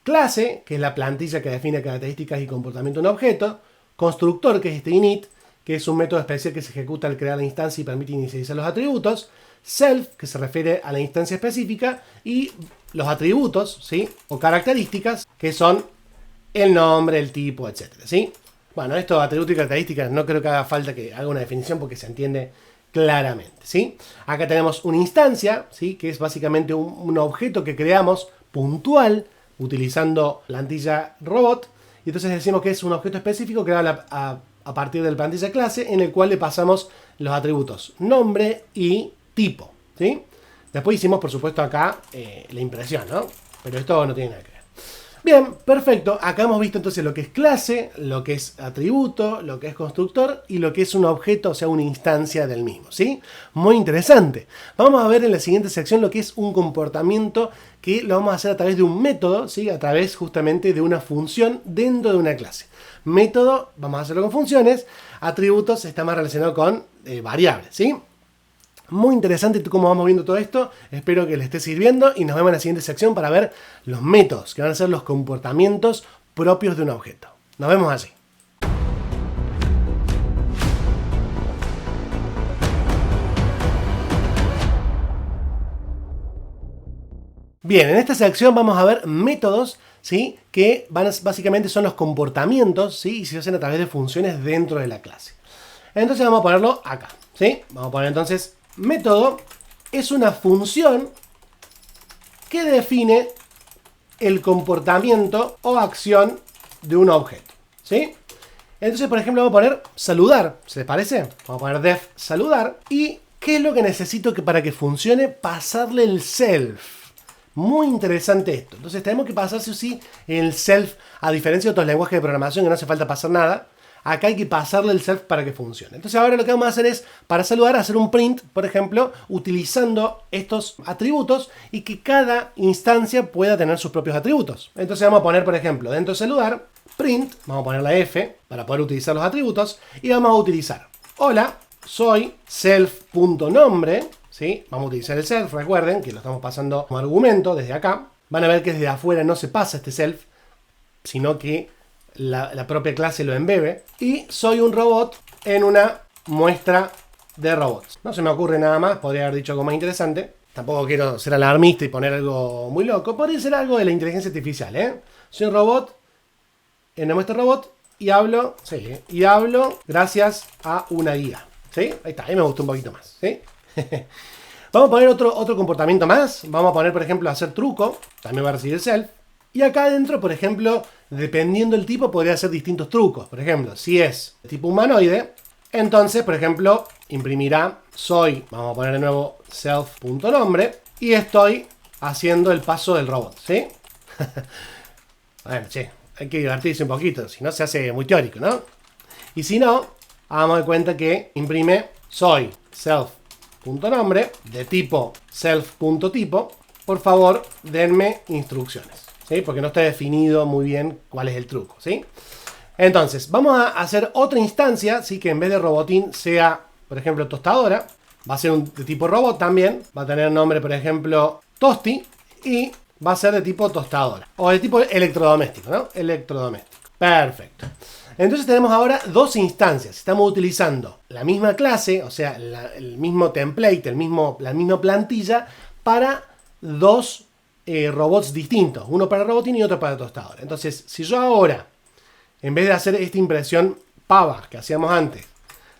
clase, que es la plantilla que define características y comportamiento de un objeto, constructor, que es este init, que es un método especial que se ejecuta al crear la instancia y permite inicializar los atributos, self, que se refiere a la instancia específica, y los atributos, ¿sí? O características, que son el nombre, el tipo, etcétera, ¿sí? Bueno, esto atributos y características no creo que haga falta que haga una definición porque se entiende claramente, ¿sí? Acá tenemos una instancia, ¿sí? Que es básicamente un objeto que creamos puntual utilizando plantilla robot. Y entonces decimos que es un objeto específico creado a partir del plantilla clase en el cual le pasamos los atributos nombre y tipo, ¿sí? Después hicimos, por supuesto, acá la impresión, ¿no? Pero esto no tiene nada que ver. Bien, perfecto. Acá hemos visto entonces lo que es clase, lo que es atributo, lo que es constructor y lo que es un objeto, o sea, una instancia del mismo, ¿sí? Muy interesante. Vamos a ver en la siguiente sección lo que es un comportamiento que lo vamos a hacer a través de un método, ¿sí? A través justamente de una función dentro de una clase. Método, vamos a hacerlo con funciones. Atributos está más relacionado con variables, ¿sí? Muy interesante cómo vamos viendo todo esto. Espero que les esté sirviendo y nos vemos en la siguiente sección para ver los métodos, que van a ser los comportamientos propios de un objeto. Nos vemos allí. Bien, en esta sección vamos a ver métodos, ¿sí? Que básicamente son los comportamientos, ¿sí? Y se hacen a través de funciones dentro de la clase. Entonces vamos a ponerlo acá, ¿sí? Vamos a poner entonces método es una función que define el comportamiento o acción de un objeto, ¿sí? Entonces, por ejemplo, vamos a poner saludar, ¿se les parece? Vamos a poner def saludar. ¿Y qué es lo que necesito para que funcione? Pasarle el self. Muy interesante esto. Entonces tenemos que pasar sí o sí el self, a diferencia de otros lenguajes de programación que no hace falta pasar nada. Acá hay que pasarle el self para que funcione. Entonces ahora lo que vamos a hacer es, para saludar, hacer un print, por ejemplo, utilizando estos atributos y que cada instancia pueda tener sus propios atributos. Entonces vamos a poner, por ejemplo, dentro de saludar, print, vamos a poner la F para poder utilizar los atributos y vamos a utilizar, hola, soy self.nombre, ¿sí? Vamos a utilizar el self, recuerden que lo estamos pasando como argumento desde acá. Van a ver que desde afuera no se pasa este self, sino que la propia clase lo embebe. Y soy un robot en una muestra de robots. No se me ocurre nada más, podría haber dicho algo más interesante. Tampoco quiero ser alarmista y poner algo muy loco. Podría ser algo de la inteligencia artificial, ¿eh? Soy un robot en una muestra de robot y hablo, sí, y hablo gracias a una guía, ¿sí? Ahí está, ahí me gustó un poquito más, ¿sí? Vamos a poner otro comportamiento más. Vamos a poner, por ejemplo, hacer truco. También va a recibir self. Y acá adentro, por ejemplo, dependiendo del tipo, podría hacer distintos trucos. Por ejemplo, si es tipo humanoide, entonces, por ejemplo, imprimirá soy, vamos a poner de nuevo self.nombre, y estoy haciendo el paso del robot, ¿sí? Bueno, che, hay que divertirse un poquito, si no se hace muy teórico, ¿no? Y si no, hagamos de cuenta que imprime soy self.nombre de tipo self.tipo. Por favor, denme instrucciones, ¿sí? Porque no está definido muy bien cuál es el truco, ¿sí? Entonces, vamos a hacer otra instancia, ¿sí? Que en vez de robotín sea, por ejemplo, tostadora. Va a ser de tipo robot también. Va a tener nombre, por ejemplo, tosti. Y va a ser de tipo tostadora. O de tipo electrodoméstico, ¿no? Electrodoméstico. Perfecto. Entonces tenemos ahora dos instancias. Estamos utilizando la misma clase, o sea, el mismo template, la misma plantilla para dos robots distintos. Uno para robotín y otro para tostadora. Entonces, si yo ahora, en vez de hacer esta impresión pava que hacíamos antes,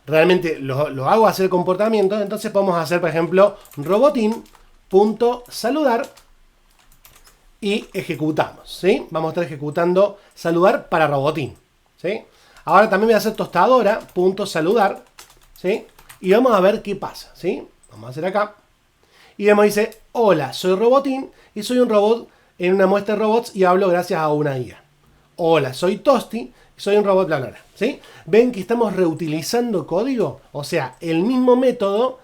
realmente lo hago hacer comportamiento, entonces podemos hacer, por ejemplo, robotín.saludar y ejecutamos, ¿sí? Vamos a estar ejecutando saludar para robotín, ¿sí? Ahora también voy a hacer tostadora.saludar, ¿sí? Y vamos a ver qué pasa, ¿sí? Vamos a hacer acá. Y vemos, dice, hola, soy robotín y soy un robot en una muestra de robots y hablo gracias a una guía. Hola, soy Tosti, soy un robot, bla, bla, bla, ¿sí? ¿Ven que estamos reutilizando código? O sea, el mismo método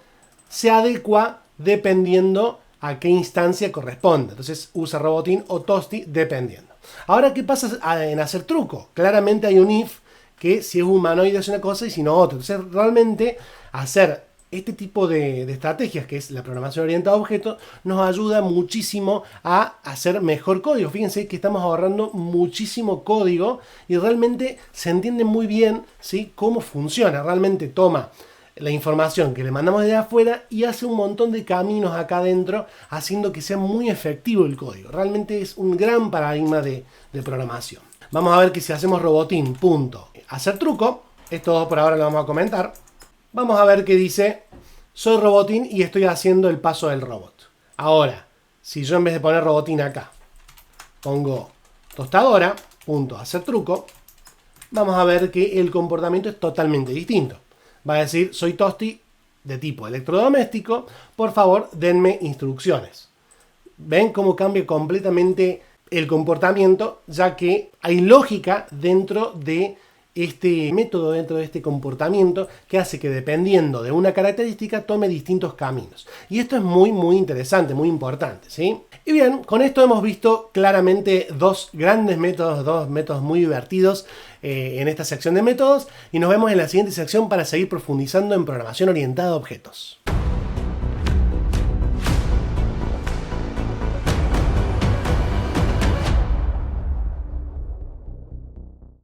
se adecua dependiendo a qué instancia corresponde. Entonces usa robotín o Tosti dependiendo. Ahora, ¿qué pasa en hacer truco? Claramente hay un if que si es humanoide es una cosa y si no otra. Entonces realmente hacer este tipo de estrategias, que es la programación orientada a objetos, nos ayuda muchísimo a hacer mejor código. Fíjense que estamos ahorrando muchísimo código y realmente se entiende muy bien, ¿sí? Cómo funciona. Realmente toma la información que le mandamos desde afuera y hace un montón de caminos acá adentro, haciendo que sea muy efectivo el código. Realmente es un gran paradigma de programación. vamos a ver que si hacemos robotín.hacertruco, esto por ahora lo vamos a comentar, vamos a ver que dice, soy robotín y estoy haciendo el paso del robot. Ahora, si yo en vez de poner robotín acá, pongo tostadora.hacertruco, vamos a ver que el comportamiento es totalmente distinto. Va a decir, soy Tosti de tipo electrodoméstico, por favor denme instrucciones. ¿Ven cómo cambia completamente el comportamiento? Ya que hay lógica dentro de este método, dentro de este comportamiento, que hace que dependiendo de una característica tome distintos caminos. Y esto es muy interesante, muy importante, ¿sí? Y bien, con esto hemos visto claramente dos grandes métodos, dos métodos muy divertidos en esta sección de métodos, y nos vemos en la siguiente sección para seguir profundizando en programación orientada a objetos.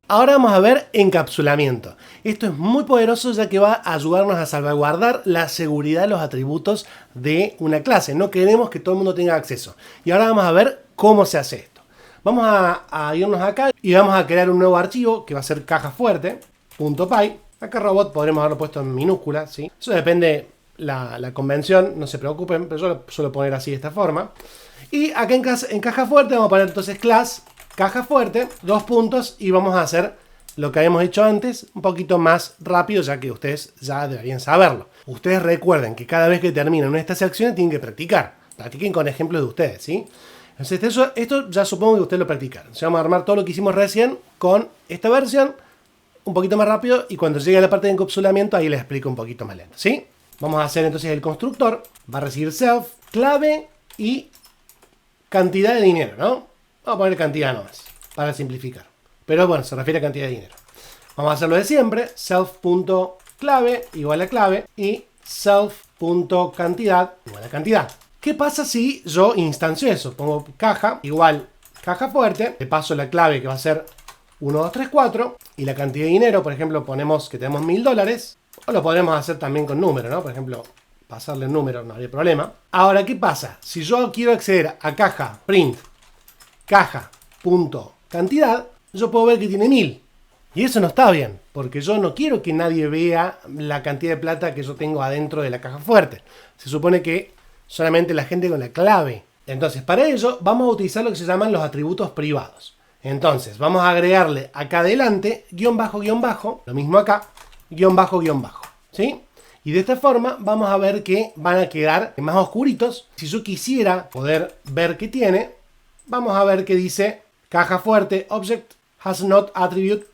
Ahora vamos a ver encapsulamiento. Esto es muy poderoso ya que va a ayudarnos a salvaguardar la seguridad de los atributos de una clase. No queremos que todo el mundo tenga acceso. Y ahora vamos a ver cómo se hace esto. Vamos a irnos acá y vamos a crear un nuevo archivo que va a ser cajafuerte.py. Acá robot podremos haberlo puesto en minúscula, ¿sí? Eso depende la convención, no se preocupen, pero yo lo suelo poner así de esta forma. Y acá en caja fuerte vamos a poner entonces class caja fuerte, dos puntos, y vamos a hacer lo que habíamos hecho antes, un poquito más rápido, ya que ustedes ya deberían saberlo. Ustedes recuerden que cada vez que terminan estas secciones tienen que practicar. Practiquen con ejemplos de ustedes, ¿sí? Entonces esto ya supongo que ustedes lo practicaron. Entonces vamos a armar todo lo que hicimos recién con esta versión, un poquito más rápido, y cuando llegue a la parte de encapsulamiento ahí les explico un poquito más lento, ¿sí? Vamos a hacer entonces el constructor, va a recibir self, clave y cantidad de dinero, ¿no? Vamos a poner cantidad nomás, para simplificar. Pero bueno, se refiere a cantidad de dinero. Vamos a hacerlo de siempre. Self.clave igual a clave. Y self.cantidad igual a cantidad. ¿Qué pasa si yo instancio eso? Pongo caja igual caja fuerte. Le paso la clave que va a ser 1, 2, 3, 4. Y la cantidad de dinero, por ejemplo, ponemos que tenemos $1000. O lo podremos hacer también con número, ¿no? Por ejemplo, pasarle el número, no habría problema. Ahora, ¿qué pasa? Si yo quiero acceder a caja print caja.cantidad, yo puedo ver que tiene 1000. Y eso no está bien, porque yo no quiero que nadie vea la cantidad de plata que yo tengo adentro de la caja fuerte. Se supone que solamente la gente con la clave. Entonces, para ello, vamos a utilizar lo que se llaman los atributos privados. Entonces, vamos a agregarle acá adelante, guión bajo, lo mismo acá, guión bajo, ¿sí? Y de esta forma vamos a ver que van a quedar más oscuritos. Si yo quisiera poder ver qué tiene, vamos a ver que dice caja fuerte object has not attribute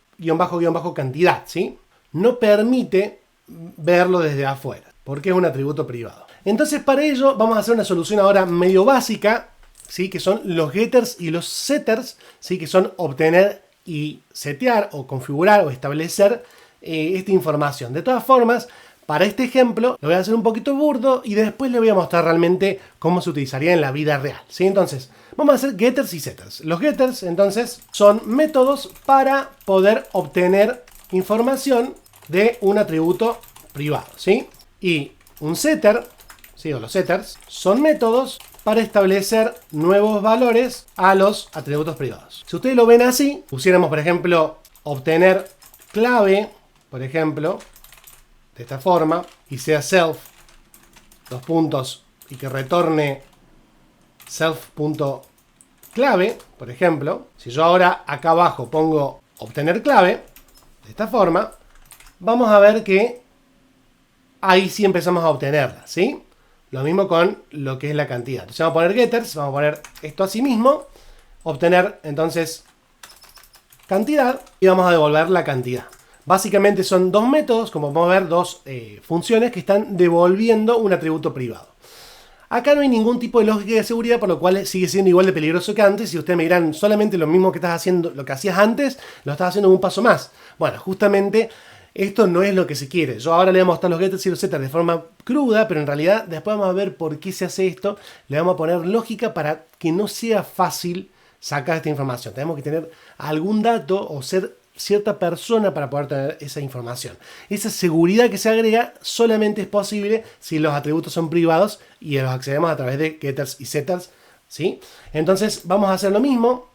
cantidad, ¿sí? No permite verlo desde afuera, porque es un atributo privado. Entonces para ello vamos a hacer una solución ahora medio básica, ¿sí? Que son los getters y los setters, ¿sí? Que son obtener y setear o configurar o establecer esta información. De todas formas, para este ejemplo lo voy a hacer un poquito burdo y después le voy a mostrar realmente cómo se utilizaría en la vida real, ¿sí? Entonces, vamos a hacer getters y setters. Los getters, entonces, son métodos para poder obtener información de un atributo privado, ¿sí? Y un setter, ¿sí? O los setters, son métodos para establecer nuevos valores a los atributos privados. Si ustedes lo ven así, pusiéramos, por ejemplo, obtener clave, por ejemplo, de esta forma, y sea self, dos puntos, y que retorne self.clave, por ejemplo. Si yo ahora acá abajo pongo obtener clave, de esta forma, vamos a ver que ahí sí empezamos a obtenerla, ¿sí? Lo mismo con lo que es la cantidad. Entonces vamos a poner getters, vamos a poner esto así mismo, obtener entonces cantidad, y vamos a devolver la cantidad. Básicamente son dos métodos, como podemos ver, dos funciones que están devolviendo un atributo privado. Acá no hay ningún tipo de lógica de seguridad, por lo cual sigue siendo igual de peligroso que antes. Y ustedes me dirán, solamente lo mismo que estás haciendo, lo que hacías antes, lo estás haciendo un paso más. Bueno, justamente esto no es lo que se quiere. Yo ahora le voy a mostrar los getters y los setters de forma cruda, pero en realidad después vamos a ver por qué se hace esto. Le vamos a poner lógica para que no sea fácil sacar esta información. Tenemos que tener algún dato o ser cierta persona para poder tener esa información. Esa seguridad que se agrega solamente es posible si los atributos son privados y los accedemos a través de getters y setters, ¿sí? Entonces vamos a hacer lo mismo.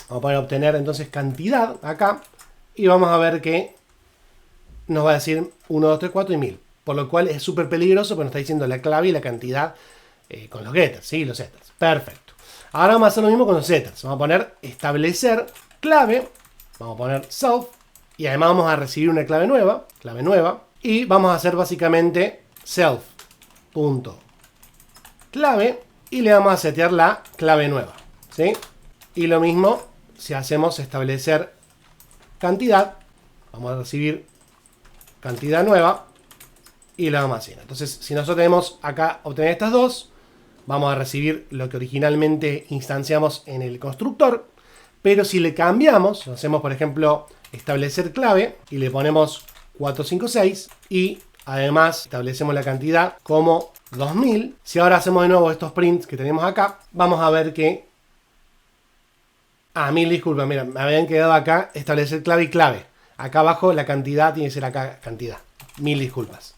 Vamos a poner obtener entonces cantidad acá. Y vamos a ver que nos va a decir 1, 2, 3, 4 y 1000. Por lo cual es súper peligroso porque nos está diciendo la clave y la cantidad con los getters, ¿sí? Los setters. Perfecto. Ahora vamos a hacer lo mismo con los setters. Vamos a poner establecer clave. Vamos a poner self. Y además vamos a recibir una clave nueva. Y vamos a hacer básicamente self.clave. Y le vamos a setear la clave nueva, ¿sí? Y lo mismo si hacemos establecer cantidad. Vamos a recibir cantidad nueva. Y la vamos a hacer. Entonces, si nosotros tenemos acá obtener estas dos, vamos a recibir lo que originalmente instanciamos en el constructor. Pero si le cambiamos, hacemos por ejemplo establecer clave y le ponemos 456 y además establecemos la cantidad como 2000. Si ahora hacemos de nuevo estos prints que tenemos acá, vamos a ver que... 1000, disculpa, mira, me habían quedado acá establecer clave y clave. Acá abajo la cantidad tiene que ser acá cantidad. 1000 disculpas.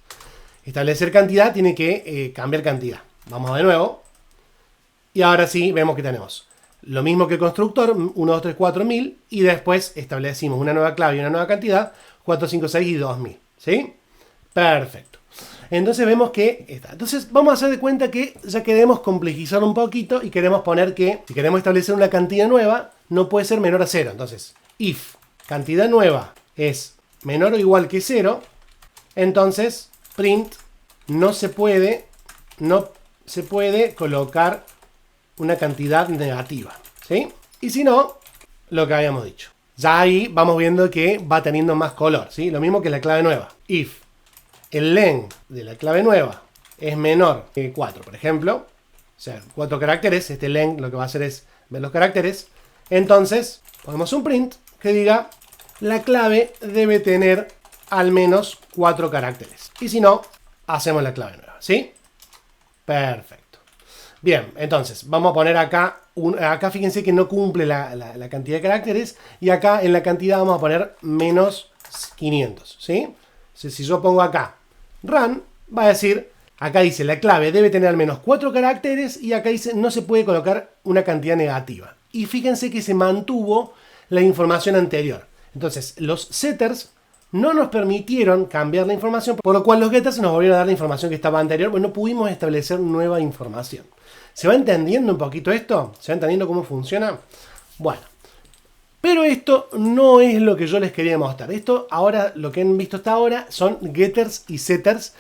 Establecer cantidad tiene que cambiar cantidad. Vamos de nuevo. Y ahora sí vemos que tenemos lo mismo que el constructor, 1, 2, 3, 4, 1000. Y después establecimos una nueva clave y una nueva cantidad, 4, 5, 6 y 2000. ¿Sí? Perfecto. Entonces vemos que está. Entonces vamos a hacer de cuenta que ya queremos complejizar un poquito y queremos poner que si queremos establecer una cantidad nueva, no puede ser menor a 0. Entonces, if cantidad nueva es menor o igual que 0, entonces print no se puede colocar una cantidad negativa, ¿sí? Y si no, lo que habíamos dicho. Ya ahí vamos viendo que va teniendo más color, ¿sí? Lo mismo que la clave nueva. If el len de la clave nueva es menor que 4, por ejemplo, o sea, 4 caracteres, este len lo que va a hacer es ver los caracteres, entonces ponemos un print que diga la clave debe tener al menos 4 caracteres. Y si no, hacemos la clave nueva, ¿sí? Perfecto. Bien, entonces, vamos a poner acá, acá fíjense que no cumple la cantidad de caracteres, y acá en la cantidad vamos a poner menos 500, ¿sí? Si yo pongo acá run, va a decir, acá dice la clave debe tener al menos 4 caracteres, y acá dice no se puede colocar una cantidad negativa. Y fíjense que se mantuvo la información anterior. Entonces, los setters no nos permitieron cambiar la información, por lo cual los getters nos volvieron a dar la información que estaba anterior, pero no pudimos establecer nueva información. ¿Se va entendiendo un poquito esto? ¿Se va entendiendo cómo funciona? Bueno, pero esto no es lo que yo les quería mostrar. Esto ahora, lo que han visto hasta ahora, son getters y setters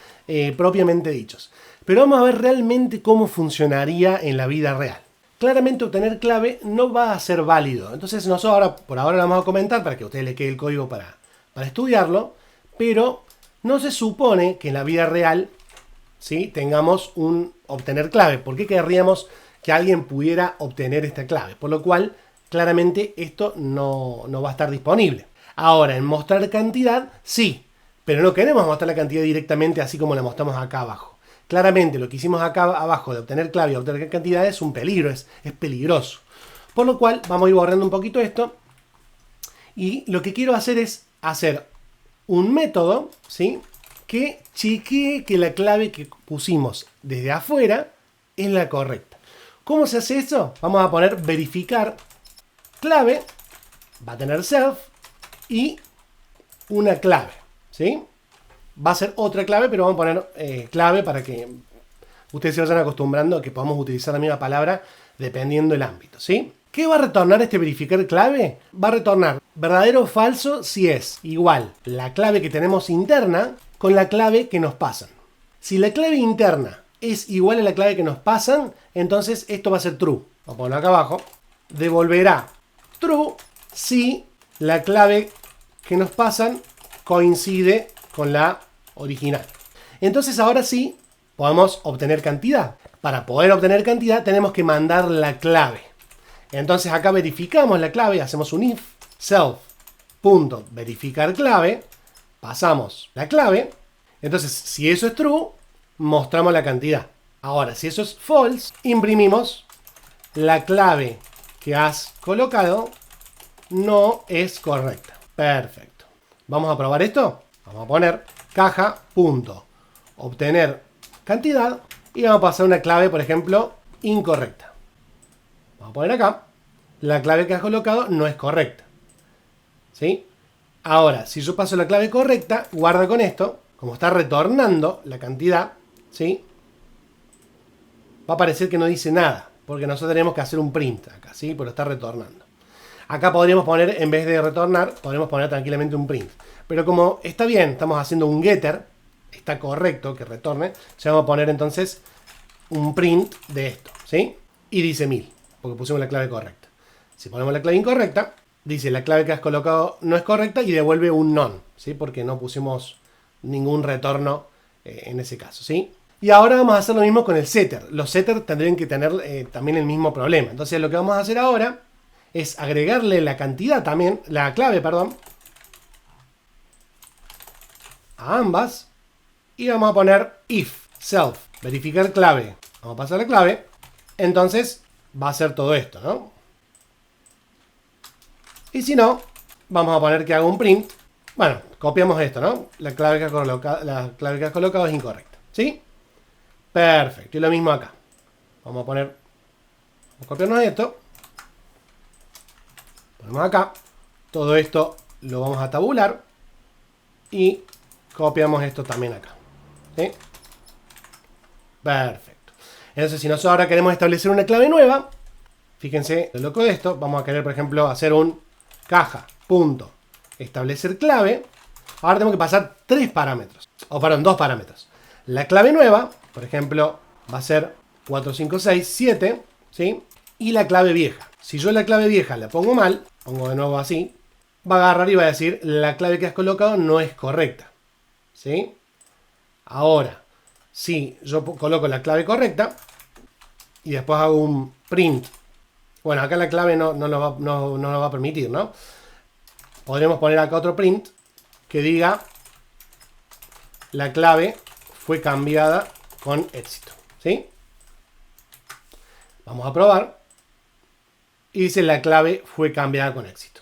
propiamente dichos. Pero vamos a ver realmente cómo funcionaría en la vida real. Claramente obtener clave no va a ser válido. Entonces nosotros ahora, por ahora lo vamos a comentar para que a ustedes les quede el código para estudiarlo, pero no se supone que en la vida real, ¿sí?, tengamos un obtener clave. ¿Por qué querríamos que alguien pudiera obtener esta clave? Por lo cual, claramente esto no va a estar disponible. Ahora, en mostrar cantidad, sí, pero no queremos mostrar la cantidad directamente así como la mostramos acá abajo. Claramente lo que hicimos acá abajo de obtener clave y obtener cantidad es un peligro, es peligroso. Por lo cual, vamos a ir borrando un poquito esto. Y lo que quiero hacer es hacer un método, ¿sí?, que chequee que la clave que pusimos desde afuera es la correcta. ¿Cómo se hace eso? Vamos a poner verificar clave, va a tener self y una clave, ¿sí? Va a ser otra clave, pero vamos a poner clave para que ustedes se vayan acostumbrando a que podamos utilizar la misma palabra dependiendo del ámbito, ¿sí? ¿Qué va a retornar este verificar clave? Va a retornar verdadero o falso si es igual la clave que tenemos interna con la clave que nos pasan. Si la clave interna es igual a la clave que nos pasan, entonces esto va a ser true. Lo pongo acá abajo. Devolverá true si la clave que nos pasan coincide con la original. Entonces ahora sí podemos obtener cantidad. Para poder obtener cantidad tenemos que mandar la clave. Entonces acá verificamos la clave, hacemos un if self.verificar clave, pasamos la clave. Entonces si eso es true, mostramos la cantidad. Ahora si eso es false, imprimimos la clave que has colocado no es correcta. Perfecto. Vamos a probar esto. Vamos a poner caja.obtener cantidad y vamos a pasar una clave, por ejemplo, incorrecta. Vamos a poner acá la clave que has colocado no es correcta. ¿Sí? Ahora, si yo paso la clave correcta, guarda con esto, como está retornando la cantidad, ¿sí? Va a parecer que no dice nada, porque nosotros tenemos que hacer un print acá, ¿sí? Pero está retornando. Acá podríamos poner, en vez de retornar, podríamos poner tranquilamente un print. Pero como está bien, estamos haciendo un getter, está correcto que retorne, ya vamos a poner entonces un print de esto, ¿sí? Y dice 1000, porque pusimos la clave correcta. Si ponemos la clave incorrecta, dice la clave que has colocado no es correcta y devuelve un none, ¿sí? Porque no pusimos ningún retorno en ese caso, ¿sí? Y ahora vamos a hacer lo mismo con el setter. Los setters tendrían que tener también el mismo problema. Entonces lo que vamos a hacer ahora es agregarle la cantidad también, la clave, perdón, a ambas. Y vamos a poner if, self, verificar clave. Vamos a pasar la clave. Entonces va a hacer todo esto, ¿no? Y si no, vamos a poner que haga un print. Bueno, copiamos esto, ¿no? La clave que has colocado es incorrecta, ¿sí? Perfecto. Y lo mismo acá. Vamos a copiarnos esto. Ponemos acá. Todo esto lo vamos a tabular. Y copiamos esto también acá. ¿Sí? Perfecto. Entonces, si nosotros ahora queremos establecer una clave nueva, fíjense lo loco de esto. Vamos a querer, por ejemplo, hacer un caja, punto, establecer clave. Ahora tengo que pasar 3 parámetros. O perdón, 2 parámetros. La clave nueva, por ejemplo, va a ser 4567, ¿sí? Y la clave vieja. Si yo la clave vieja la pongo mal, pongo de nuevo así, va a agarrar y va a decir la clave que has colocado no es correcta, ¿sí? Ahora, si yo coloco la clave correcta y después hago un print, bueno, acá la clave no nos va a permitir, ¿no? Podremos poner acá otro print que diga la clave fue cambiada con éxito, ¿sí? Vamos a probar. Y dice la clave fue cambiada con éxito.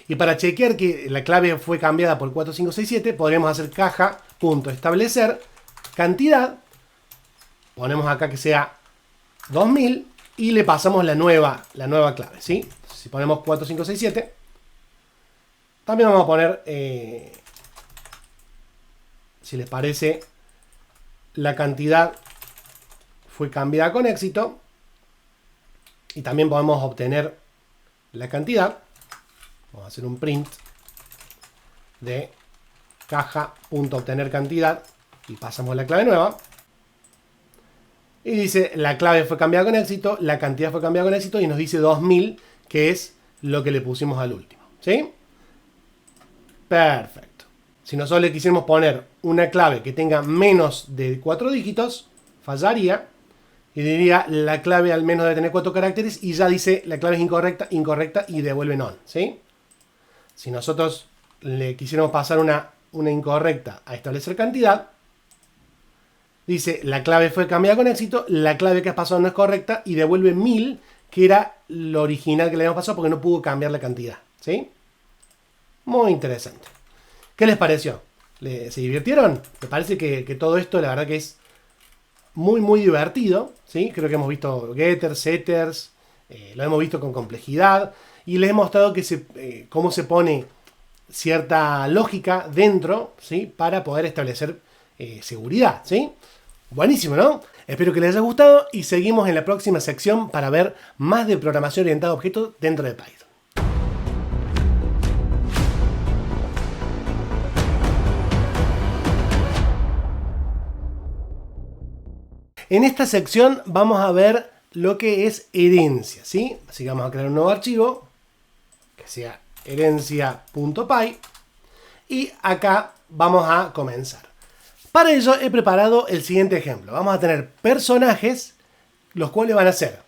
Y para chequear que la clave fue cambiada por 4567, podríamos hacer caja.establecer cantidad. Ponemos acá que sea 2000 y le pasamos la nueva clave, ¿sí? Si ponemos 4567, también vamos a poner, si les parece, la cantidad fue cambiada con éxito. Y también podemos obtener la cantidad. Vamos a hacer un print de caja.obtener cantidad. Y pasamos la clave nueva. Y dice la clave fue cambiada con éxito. La cantidad fue cambiada con éxito. Y nos dice 2000, que es lo que le pusimos al último. ¿Sí? Perfecto. Si nosotros le quisiéramos poner una clave que tenga menos de 4 dígitos, fallaría. Y diría la clave al menos debe tener 4 caracteres y ya dice la clave es incorrecta, incorrecta y devuelve none, ¿sí? Si nosotros le quisiéramos pasar una incorrecta a establecer cantidad, dice la clave fue cambiada con éxito, la clave que has pasado no es correcta y devuelve 1000, que era lo original que le habíamos pasado porque no pudo cambiar la cantidad, ¿sí? Muy interesante. ¿Qué les pareció? ¿Se divirtieron? Me parece que todo esto la verdad que es muy divertido, ¿sí? Creo que hemos visto getters, setters, lo hemos visto con complejidad y les he mostrado que cómo se pone cierta lógica dentro, ¿sí? Para poder establecer seguridad, ¿sí? Buenísimo, ¿no? Espero que les haya gustado y seguimos en la próxima sección para ver más de programación orientada a objetos dentro de Python. En esta sección vamos a ver lo que es herencia, ¿sí? Así que vamos a crear un nuevo archivo que sea herencia.py y acá vamos a comenzar. Para ello he preparado el siguiente ejemplo. Vamos a tener personajes los cuales van a ser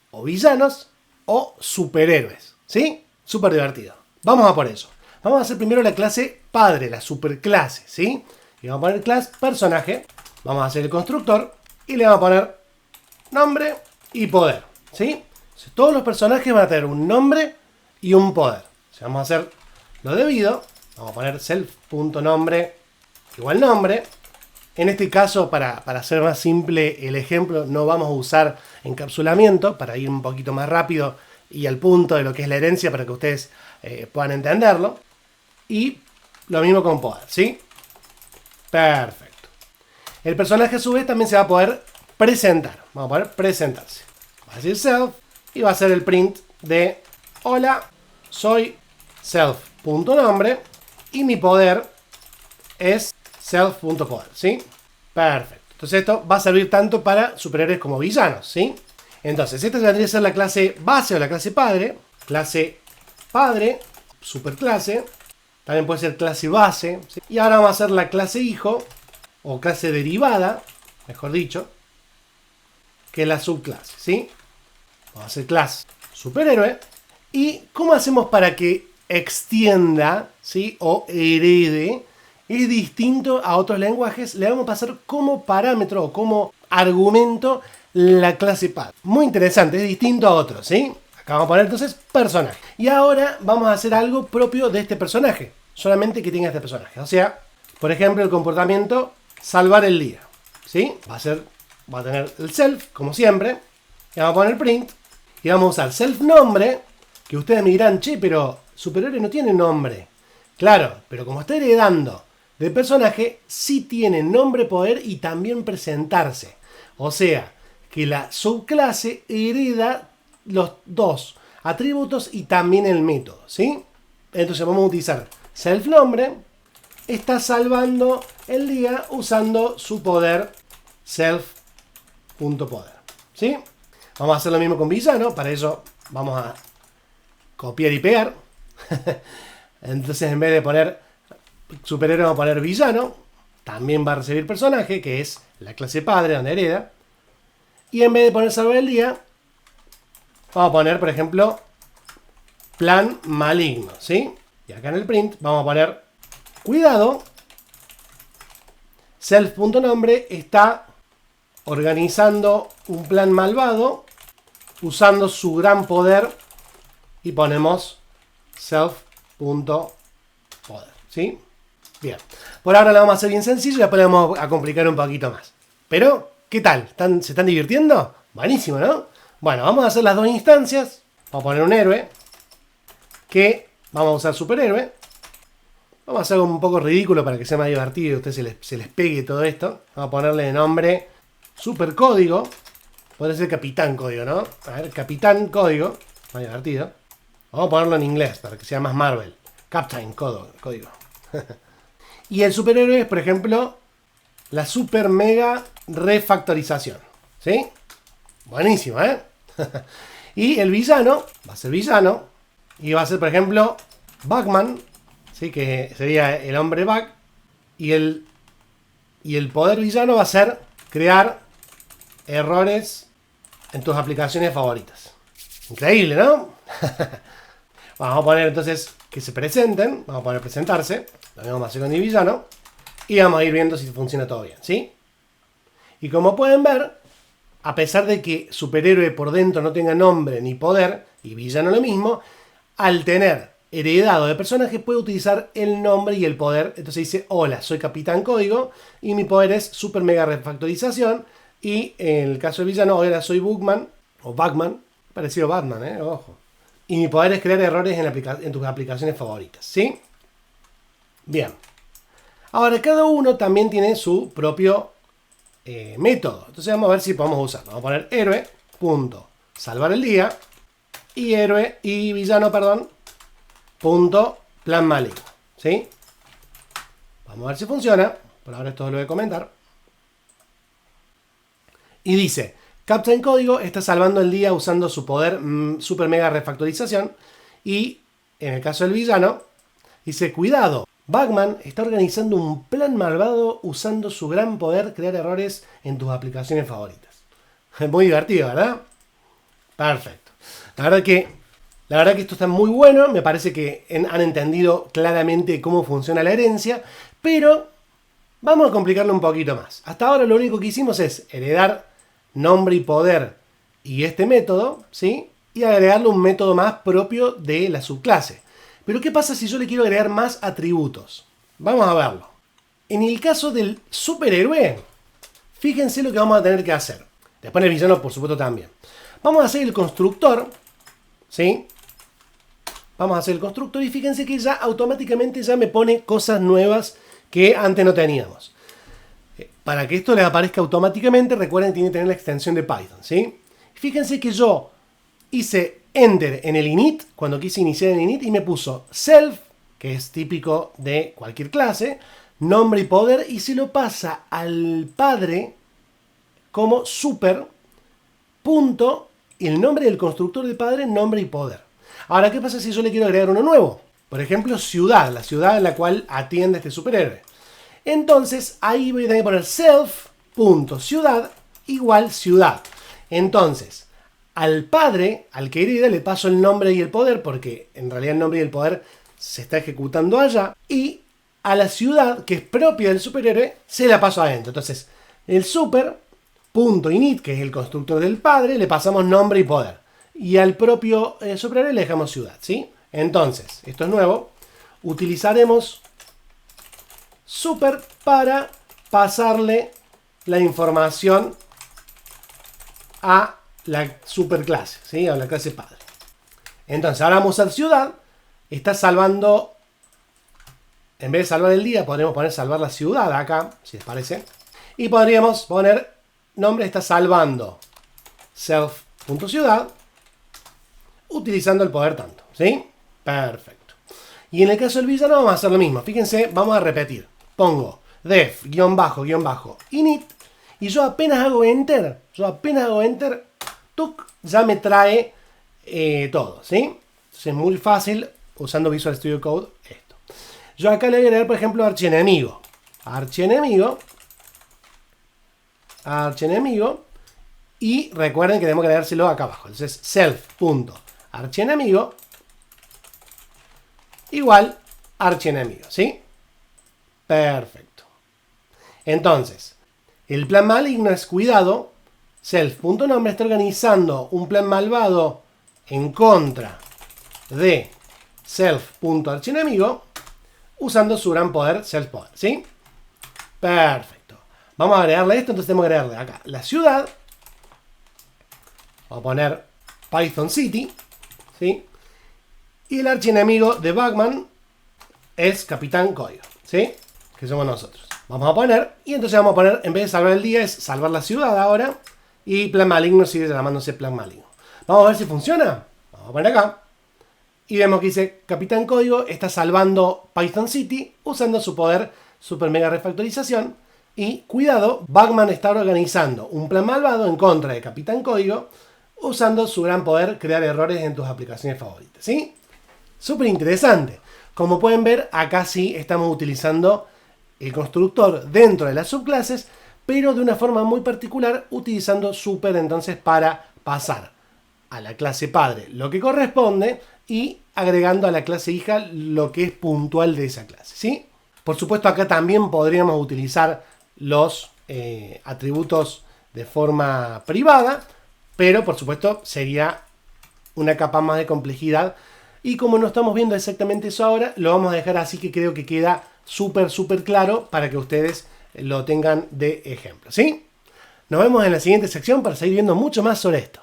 o villanos o superhéroes, ¿sí? Súper divertido. Vamos a por eso. Vamos a hacer primero la clase padre, la superclase, ¿sí? Y vamos a poner clase personaje. Vamos a hacer el constructor. Y le vamos a poner nombre y poder, ¿sí? Todos los personajes van a tener un nombre y un poder. Si vamos a hacer lo debido, vamos a poner self.nombre igual nombre. En este caso, para hacer más simple el ejemplo, no vamos a usar encapsulamiento. Para ir un poquito más rápido, y al punto de lo que es la herencia para que ustedes puedan entenderlo. Y lo mismo con poder, ¿sí? Perfecto. El personaje a su vez también se va a poder presentar. Vamos a poder presentarse. Va a decir self y va a ser el print de hola, soy self.nombre y mi poder es self.poder, ¿sí? Perfecto. Entonces esto va a servir tanto para superhéroes como villanos, ¿sí? Entonces esta vendría a ser la clase base o la clase padre, superclase, también puede ser clase base, ¿sí? Y ahora vamos a hacer la clase hijo o clase derivada, mejor dicho, que es la subclase, ¿sí? Vamos a hacer clase superhéroe. ¿Y cómo hacemos para que extienda, ¿sí? O herede? Es distinto a otros lenguajes. Le vamos a pasar como parámetro o como argumento la clase padre. Muy interesante, es distinto a otros, ¿sí? Acá vamos a poner entonces personaje. Y ahora vamos a hacer algo propio de este personaje. Solamente que tenga este personaje. O sea, por ejemplo, el comportamiento salvar el día, ¿sí? Va a tener el self, como siempre. Y vamos a poner print. Y vamos a usar self nombre. Que ustedes me dirán, che, pero superhéroe no tiene nombre. Claro, pero como está heredando de personaje, sí tiene nombre, poder y también presentarse. O sea, que la subclase hereda los dos atributos y también el método, ¿sí? Entonces vamos a utilizar self nombre. Está salvando el día usando su poder self.poder, ¿sí? Vamos a hacer lo mismo con villano. Para eso vamos a copiar y pegar. Entonces en vez de poner superhéroe vamos a poner villano. También va a recibir personaje, que es la clase padre donde hereda. Y en vez de poner salvar el día, vamos a poner, por ejemplo, plan maligno, ¿sí? Y acá en el print vamos a poner cuidado. Self.nombre está organizando un plan malvado usando su gran poder y ponemos self.poder, ¿sí? Bien. Por ahora lo vamos a hacer bien sencillo y después lo vamos a complicar un poquito más. Pero, ¿qué tal? ¿Se están divirtiendo? Buenísimo, ¿no? Bueno, vamos a hacer las dos instancias. Vamos a poner un héroe que vamos a usar superhéroe. Vamos a hacer un poco ridículo para que sea más divertido y a ustedes se les pegue todo esto. Vamos a ponerle de nombre supercódigo. Puede ser capitán código, ¿no? A ver, capitán código. Más divertido. Vamos a ponerlo en inglés para que sea más Marvel. Captain código. Y el superhéroe es, por ejemplo, la super mega refactorización, ¿sí? Buenísimo, ¿eh? Y el villano va a ser villano. Y va a ser, por ejemplo, Batman, ¿sí? Que sería el hombre Bug. Y el poder villano va a ser crear errores en tus aplicaciones favoritas. Increíble, ¿no? Vamos a poner entonces que se presenten. Vamos a poner presentarse. Lo mismo vamos a hacer con el villano. Y vamos a ir viendo si funciona todo bien, ¿sí? Y como pueden ver, a pesar de que superhéroe por dentro no tenga nombre ni poder, y villano lo mismo, al tener heredado de personaje puede utilizar el nombre y el poder. Entonces dice, hola, soy Capitán Código y mi poder es super mega refactorización. Y en el caso del villano, ahora soy Bugman, o Batman, parecido a Batman, ojo. Y mi poder es crear errores en tus aplicaciones favoritas, ¿sí? Bien. Ahora, cada uno también tiene su propio método. Entonces vamos a ver si podemos usarlo. Vamos a poner héroe, punto, salvar el día, y héroe, y villano, perdón, punto, plan maligno, ¿sí? Vamos a ver si funciona. Por ahora esto lo voy a comentar. Y dice, Captain Código está salvando el día usando su poder super mega refactorización. Y en el caso del villano, dice, cuidado, Batman está organizando un plan malvado usando su gran poder crear errores en tus aplicaciones favoritas. Muy divertido, ¿verdad? Perfecto. La verdad que esto está muy bueno. Me parece que han entendido claramente cómo funciona la herencia. Pero vamos a complicarlo un poquito más. Hasta ahora lo único que hicimos es heredar nombre y poder y este método, ¿sí? Y agregarle un método más propio de la subclase. Pero ¿qué pasa si yo le quiero agregar más atributos? Vamos a verlo. En el caso del superhéroe, fíjense lo que vamos a tener que hacer. Después en el villano, por supuesto, también. Vamos a hacer el constructor, ¿sí? Vamos a hacer el constructor y fíjense que ya automáticamente ya me pone cosas nuevas que antes no teníamos. Para que esto les aparezca automáticamente, recuerden que tiene que tener la extensión de Python, ¿sí? Fíjense que yo hice enter en el init, cuando quise iniciar el init, y me puso self, que es típico de cualquier clase, nombre y poder, y se lo pasa al padre como super, punto, el nombre del constructor de padre, nombre y poder. Ahora, ¿qué pasa si yo le quiero agregar uno nuevo? Por ejemplo, ciudad, la ciudad en la cual atiende este superhéroe. Entonces, ahí voy a tener que poner self.ciudad igual ciudad. Entonces, al padre, al que hereda, le paso el nombre y el poder, porque en realidad el nombre y el poder se está ejecutando allá. Y a la ciudad, que es propia del superhéroe, se la paso adentro. Entonces, el super.init, que es el constructor del padre, le pasamos nombre y poder. Y al propio superhéroe le dejamos ciudad, ¿sí? Entonces, esto es nuevo. Utilizaremos super para pasarle la información a la superclase, ¿sí? A la clase padre. Entonces, ahora vamos a usar ciudad. Está salvando, en vez de salvar el día, podríamos poner salvar la ciudad acá, si les parece. Y podríamos poner nombre, está salvando self.ciudad, utilizando el poder tanto, ¿sí? Perfecto. Y en el caso del villano vamos a hacer lo mismo. Fíjense, vamos a repetir. Pongo def, guión bajo, init. Y yo apenas hago enter, ¡tuc! Ya me trae todo, ¿sí? Entonces es muy fácil usando Visual Studio Code esto. Yo acá le voy a agregar, por ejemplo, archienemigo. Archienemigo. Y recuerden que tenemos que agregárselo acá abajo. Entonces self.archienemigo igual archienemigo, ¿sí? Perfecto. Entonces, el plan maligno es cuidado. Self.nombre está organizando un plan malvado en contra de self.archienemigo usando su gran poder, self-poder, ¿sí? Perfecto. Vamos a agregarle esto, entonces tenemos que agregarle acá la ciudad. Vamos a poner Python City, ¿sí? Y el archienemigo de Batman es Capitán Código, ¿sí? Que somos nosotros. Vamos a poner, y entonces vamos a poner, en vez de salvar el día, es salvar la ciudad ahora. Y plan maligno sigue llamándose plan maligno. Vamos a ver si funciona. Vamos a poner acá. Y vemos que dice Capitán Código está salvando Python City usando su poder super mega refactorización. Y cuidado, Batman está organizando un plan malvado en contra de Capitán Código usando su gran poder crear errores en tus aplicaciones favoritas, ¿sí? Súper interesante. Como pueden ver, acá sí estamos utilizando el constructor dentro de las subclases, pero de una forma muy particular, utilizando super entonces para pasar a la clase padre lo que corresponde y agregando a la clase hija lo que es puntual de esa clase, ¿sí? Por supuesto, acá también podríamos utilizar los atributos de forma privada, pero por supuesto sería una capa más de complejidad. Y como no estamos viendo exactamente eso ahora, lo vamos a dejar así, que creo que queda súper claro para que ustedes lo tengan de ejemplo, ¿sí? Nos vemos en la siguiente sección para seguir viendo mucho más sobre esto.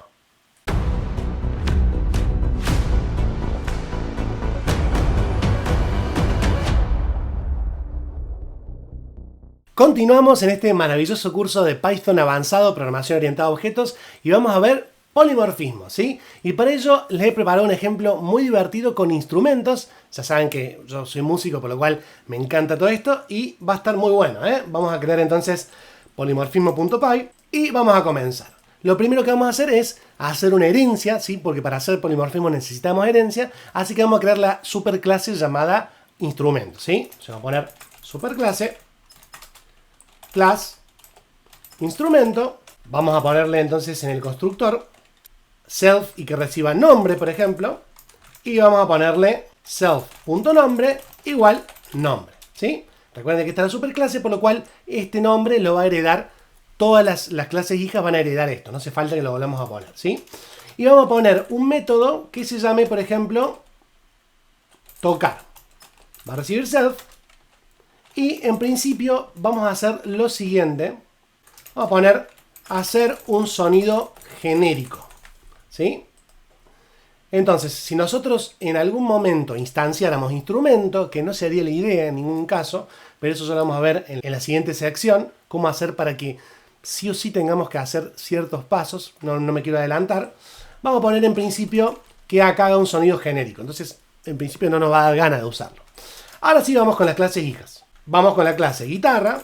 Continuamos en este maravilloso curso de Python avanzado, programación orientada a objetos, y vamos a ver polimorfismo, ¿sí? Y para ello les he preparado un ejemplo muy divertido con instrumentos. Ya saben que yo soy músico, por lo cual me encanta todo esto y va a estar muy bueno, ¿eh? Vamos a crear entonces polimorfismo.py y vamos a comenzar. Lo primero que vamos a hacer es hacer una herencia, ¿sí? Porque para hacer polimorfismo necesitamos herencia, así que vamos a crear la superclase llamada instrumento, ¿sí? Vamos a poner superclase class instrumento. Vamos a ponerle entonces en el constructor self y que reciba nombre, por ejemplo, y vamos a ponerle self.nombre igual nombre, ¿sí? Recuerden que está la superclase, por lo cual este nombre lo va a heredar, todas las clases hijas van a heredar esto, no hace falta que lo volvamos a poner, ¿sí? Y vamos a poner un método que se llame, por ejemplo, tocar. Va a recibir self y en principio vamos a hacer lo siguiente. Vamos a poner hacer un sonido genérico, ¿sí? Entonces, si nosotros en algún momento instanciáramos instrumento, que no sería la idea en ningún caso, pero eso ya lo vamos a ver en la siguiente sección, cómo hacer para que sí o sí tengamos que hacer ciertos pasos, no me quiero adelantar. Vamos a poner en principio que acá haga un sonido genérico, entonces en principio no nos va a dar ganas de usarlo. Ahora sí vamos con las clases hijas. Vamos con la clase guitarra,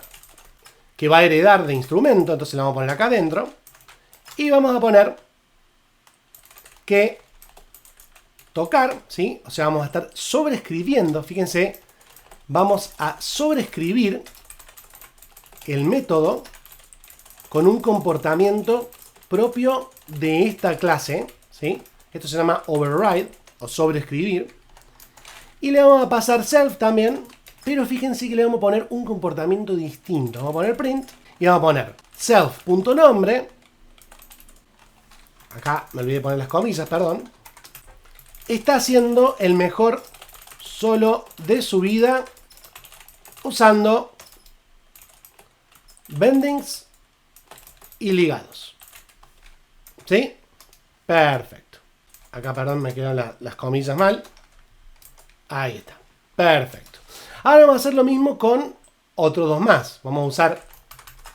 que va a heredar de instrumento, entonces la vamos a poner acá adentro. Y vamos a poner que tocar, ¿sí? O sea, vamos a estar sobreescribiendo, fíjense, vamos a sobreescribir el método con un comportamiento propio de esta clase, ¿sí? Esto se llama override o sobreescribir. Y le vamos a pasar self también, pero fíjense que le vamos a poner un comportamiento distinto. Vamos a poner print y vamos a poner self.nombre. Acá me olvidé de poner las comillas, perdón. Está haciendo el mejor solo de su vida usando bendings y ligados. ¿Sí? Perfecto. Acá, perdón, me quedan las comillas mal. Ahí está. Perfecto. Ahora vamos a hacer lo mismo con otros dos más. Vamos a usar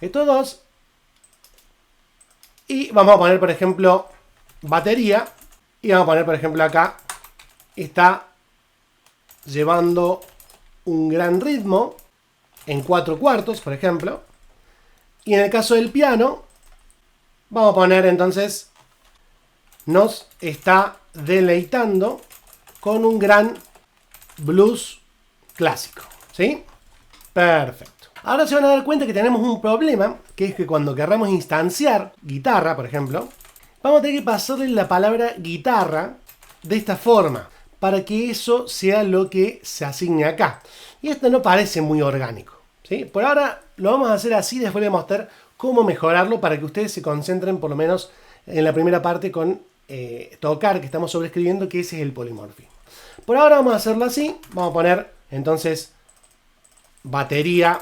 estos dos. Y vamos a poner, por ejemplo, batería. Y vamos a poner, por ejemplo, acá. Está llevando un gran ritmo en 4/4, por ejemplo. Y en el caso del piano, vamos a poner entonces, nos está deleitando con un gran blues clásico. ¿Sí? Perfecto. Ahora se van a dar cuenta que tenemos un problema, que es que cuando querramos instanciar guitarra, por ejemplo, vamos a tener que pasarle la palabra guitarra de esta forma, para que eso sea lo que se asigne acá. Y esto no parece muy orgánico, ¿sí? Por ahora lo vamos a hacer así, después les voy a mostrar cómo mejorarlo para que ustedes se concentren por lo menos en la primera parte con tocar, que estamos sobreescribiendo, que ese es el polimorfismo. Por ahora vamos a hacerlo así, vamos a poner entonces batería,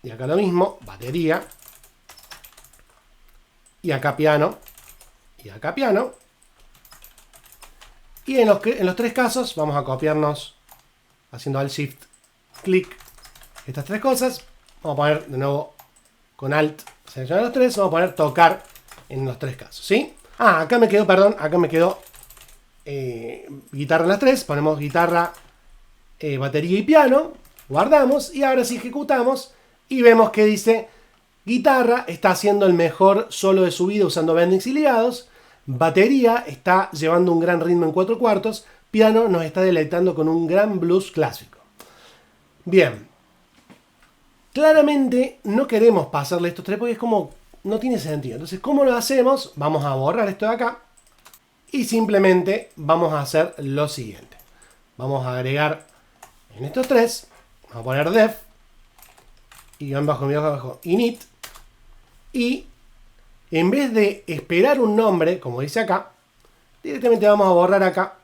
y acá lo mismo, batería, y acá piano, y acá piano. Y en los tres casos vamos a copiarnos haciendo Alt Shift clic estas tres cosas. Vamos a poner de nuevo con Alt, seleccionar los tres, vamos a poner tocar en los tres casos, ¿sí? Ah, acá me quedó, perdón, acá me quedó guitarra en las tres. Ponemos guitarra, batería y piano, guardamos y ahora sí ejecutamos y vemos que dice guitarra está haciendo el mejor solo de su vida usando bendings y ligados. Batería está llevando un gran ritmo en 4/4. Piano nos está deleitando con un gran blues clásico. Bien. Claramente no queremos pasarle estos tres porque es como, no tiene sentido. Entonces, ¿cómo lo hacemos? Vamos a borrar esto de acá. Y simplemente vamos a hacer lo siguiente. Vamos a agregar en estos tres. Vamos a poner def. Y bajo init. Y en vez de esperar un nombre, como dice acá, directamente vamos a borrar acá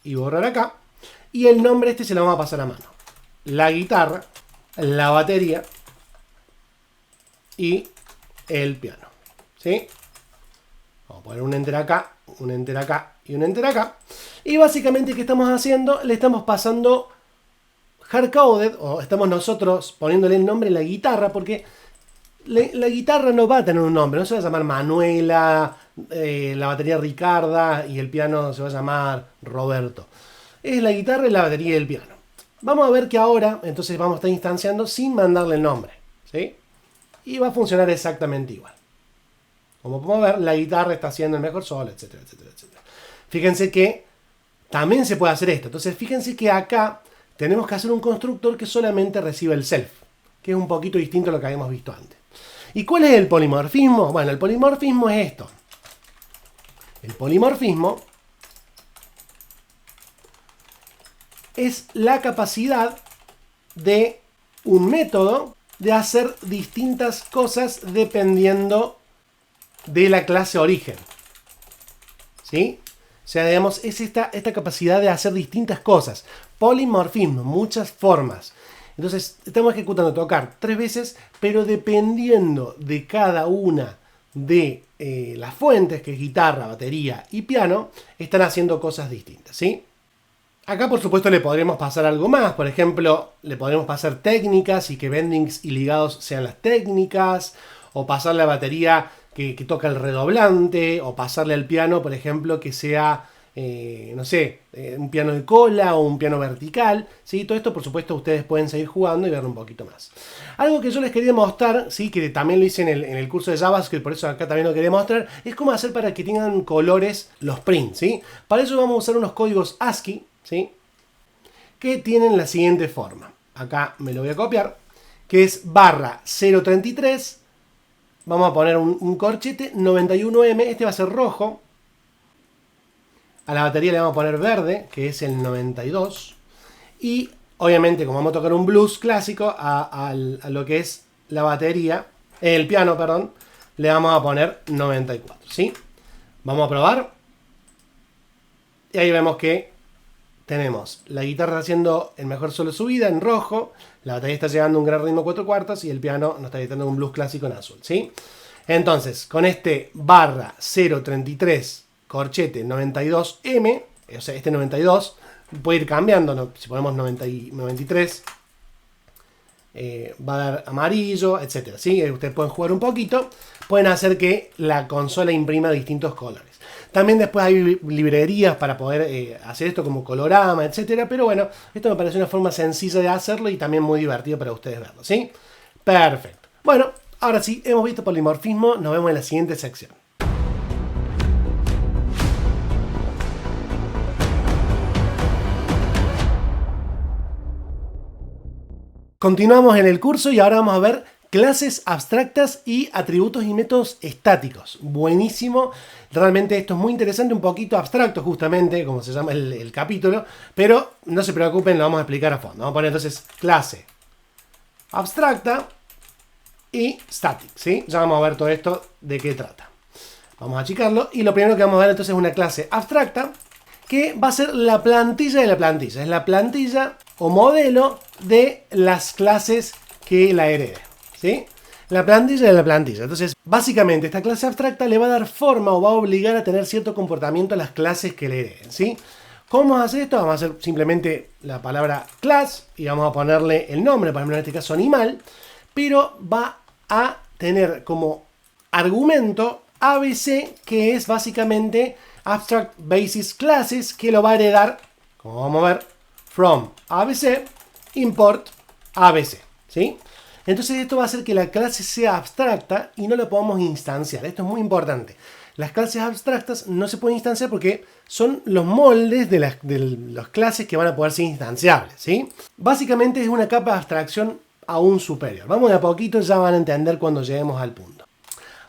y borrar acá. Y el nombre este se lo vamos a pasar a mano. La guitarra, la batería y el piano. ¿Sí? Vamos a poner un enter acá, un enter acá y un enter acá. Y básicamente, ¿qué estamos haciendo? Le estamos pasando hardcoded, o estamos nosotros poniéndole el nombre a la guitarra, porque la guitarra no va a tener un nombre, no se va a llamar Manuela, la batería Ricarda y el piano se va a llamar Roberto. Es la guitarra y la batería y el piano. Vamos a ver que ahora, entonces vamos a estar instanciando sin mandarle el nombre, ¿sí? Y va a funcionar exactamente igual. Como podemos ver, la guitarra está haciendo el mejor solo, etcétera, etcétera, etcétera. Fíjense que también se puede hacer esto. Entonces, fíjense que acá tenemos que hacer un constructor que solamente reciba el self, que es un poquito distinto a lo que habíamos visto antes. ¿Y cuál es el polimorfismo? Bueno, el polimorfismo es esto. El polimorfismo es la capacidad de un método de hacer distintas cosas dependiendo de la clase origen. ¿Sí? O sea, digamos, es esta capacidad de hacer distintas cosas. Polimorfismo, muchas formas. Entonces, estamos ejecutando tocar 3 veces, pero dependiendo de cada una de las fuentes, que es guitarra, batería y piano, están haciendo cosas distintas, ¿sí? Acá, por supuesto, le podremos pasar algo más. Por ejemplo, le podremos pasar técnicas y que bendings y ligados sean las técnicas, o pasarle a la batería que toca el redoblante, o pasarle al piano, por ejemplo, que sea, no sé, un piano de cola o un piano vertical, ¿sí? Todo esto, por supuesto, ustedes pueden seguir jugando y verlo un poquito más. Algo que yo les quería mostrar, ¿sí? Que también lo hice en el curso de JavaScript, por eso acá también lo quería mostrar, es cómo hacer para que tengan colores los prints, ¿sí? Para eso vamos a usar unos códigos ASCII, ¿sí? Que tienen la siguiente forma. Acá me lo voy a copiar, que es /033. Vamos a poner un corchete 91M, este va a ser rojo. A la batería le vamos a poner verde, que es el 92. Y obviamente, como vamos a tocar un blues clásico, a lo que es la batería, el piano, perdón, le vamos a poner 94, ¿sí? Vamos a probar. Y ahí vemos que tenemos la guitarra haciendo el mejor solo subida en rojo, la batería está llevando un gran ritmo 4/4 y el piano nos está editando un blues clásico en azul, ¿sí? Entonces, con este /033 corchete 92M, o sea, este 92 puede ir cambiando, ¿no? Si ponemos 93, va a dar amarillo, etcétera, ¿sí? Ustedes pueden jugar un poquito, pueden hacer que la consola imprima distintos colores. También después hay librerías para poder hacer esto como colorama, etcétera. Pero bueno, esto me parece una forma sencilla de hacerlo y también muy divertido para ustedes verlo, ¿sí? Perfecto. Bueno, ahora sí, hemos visto polimorfismo. Nos vemos en la siguiente sección. Continuamos en el curso y ahora vamos a ver clases abstractas y atributos y métodos estáticos. Buenísimo. Realmente esto es muy interesante, un poquito abstracto justamente, como se llama el capítulo. Pero no se preocupen, lo vamos a explicar a fondo. Vamos a poner entonces clase abstracta y static, ¿sí? Ya vamos a ver todo esto de qué trata. Vamos a achicarlo y lo primero que vamos a ver entonces es una clase abstracta que va a ser la plantilla de la plantilla. Es la plantilla o modelo de las clases que la hereden, ¿sí? La plantilla de la plantilla. Entonces, básicamente, esta clase abstracta le va a dar forma o va a obligar a tener cierto comportamiento a las clases que le hereden, ¿sí? ¿Cómo vamos a hacer esto? Vamos a hacer simplemente la palabra class y vamos a ponerle el nombre, por ejemplo, en este caso animal, pero va a tener como argumento ABC, que es básicamente Abstract Basis Classes, que lo va a heredar, como vamos a ver, from ABC, import ABC, ¿sí? Entonces esto va a hacer que la clase sea abstracta y no la podamos instanciar. Esto es muy importante. Las clases abstractas no se pueden instanciar porque son los moldes de las clases que van a poder ser instanciables, ¿sí? Básicamente es una capa de abstracción aún superior. Vamos de a poquito, ya van a entender cuando lleguemos al punto.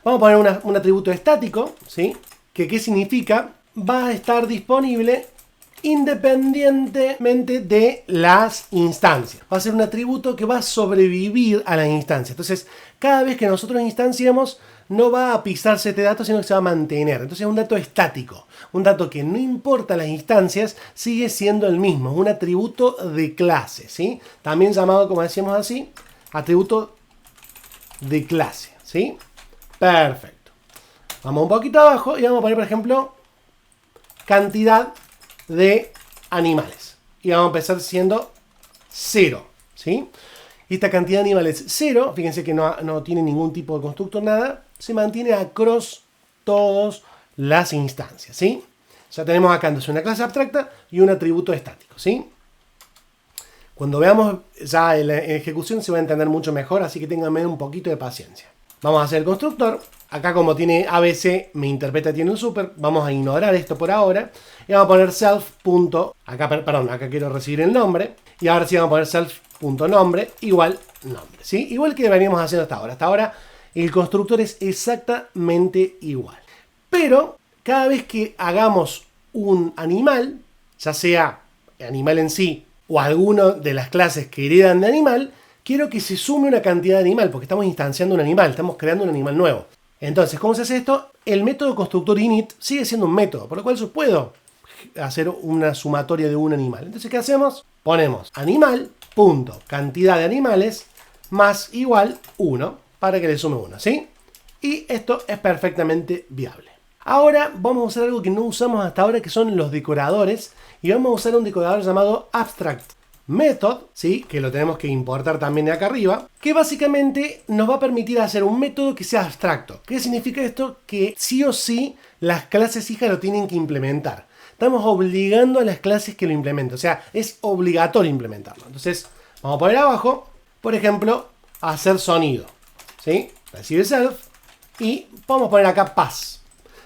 Vamos a poner un atributo estático, ¿sí? ¿Qué significa? Va a estar disponible independientemente de las instancias. Va a ser un atributo que va a sobrevivir a las instancias. Entonces, cada vez que nosotros instanciemos, no va a pisarse este dato, sino que se va a mantener. Entonces, es un dato estático. Un dato que no importa las instancias, sigue siendo el mismo. Es un atributo de clase, ¿sí? También llamado, como decíamos así, atributo de clase, ¿sí? Perfecto. Vamos un poquito abajo y vamos a poner, por ejemplo, cantidad de animales. Y vamos a empezar siendo 0, ¿sí? Y esta cantidad de animales 0, fíjense que no tiene ningún tipo de constructor, nada, se mantiene across todas las instancias, ¿sí? Ya tenemos acá entonces una clase abstracta y un atributo estático, ¿sí? Cuando veamos ya en ejecución se va a entender mucho mejor, así que ténganme un poquito de paciencia. Vamos a hacer el constructor. Acá como tiene ABC, me interpreta tiene un super. Vamos a ignorar esto por ahora. Y vamos a poner self. Acá quiero recibir el nombre. Y ahora sí vamos a poner self.nombre igual nombre, ¿sí? Igual que veníamos haciendo hasta ahora. Hasta ahora el constructor es exactamente igual. Pero cada vez que hagamos un animal, ya sea animal en sí o alguno de las clases que heredan de animal, quiero que se sume una cantidad de animal, porque estamos instanciando un animal, estamos creando un animal nuevo. Entonces, ¿cómo se hace esto? El método constructor init sigue siendo un método, por lo cual yo puedo hacer una sumatoria de un animal. Entonces, ¿qué hacemos? Ponemos animal.cantidad de animales más igual 1, para que le sume 1, ¿sí? Y esto es perfectamente viable. Ahora vamos a usar algo que no usamos hasta ahora, que son los decoradores. Y vamos a usar un decorador llamado Abstract Method, ¿sí? Que lo tenemos que importar también de acá arriba, que básicamente nos va a permitir hacer un método que sea abstracto. ¿Qué significa esto? Que sí o sí las clases hijas lo tienen que implementar. Estamos obligando a las clases que lo implementen, o sea, es obligatorio implementarlo. Entonces, vamos a poner abajo, por ejemplo, hacer sonido, ¿sí? Recibe self y vamos a poner acá pass.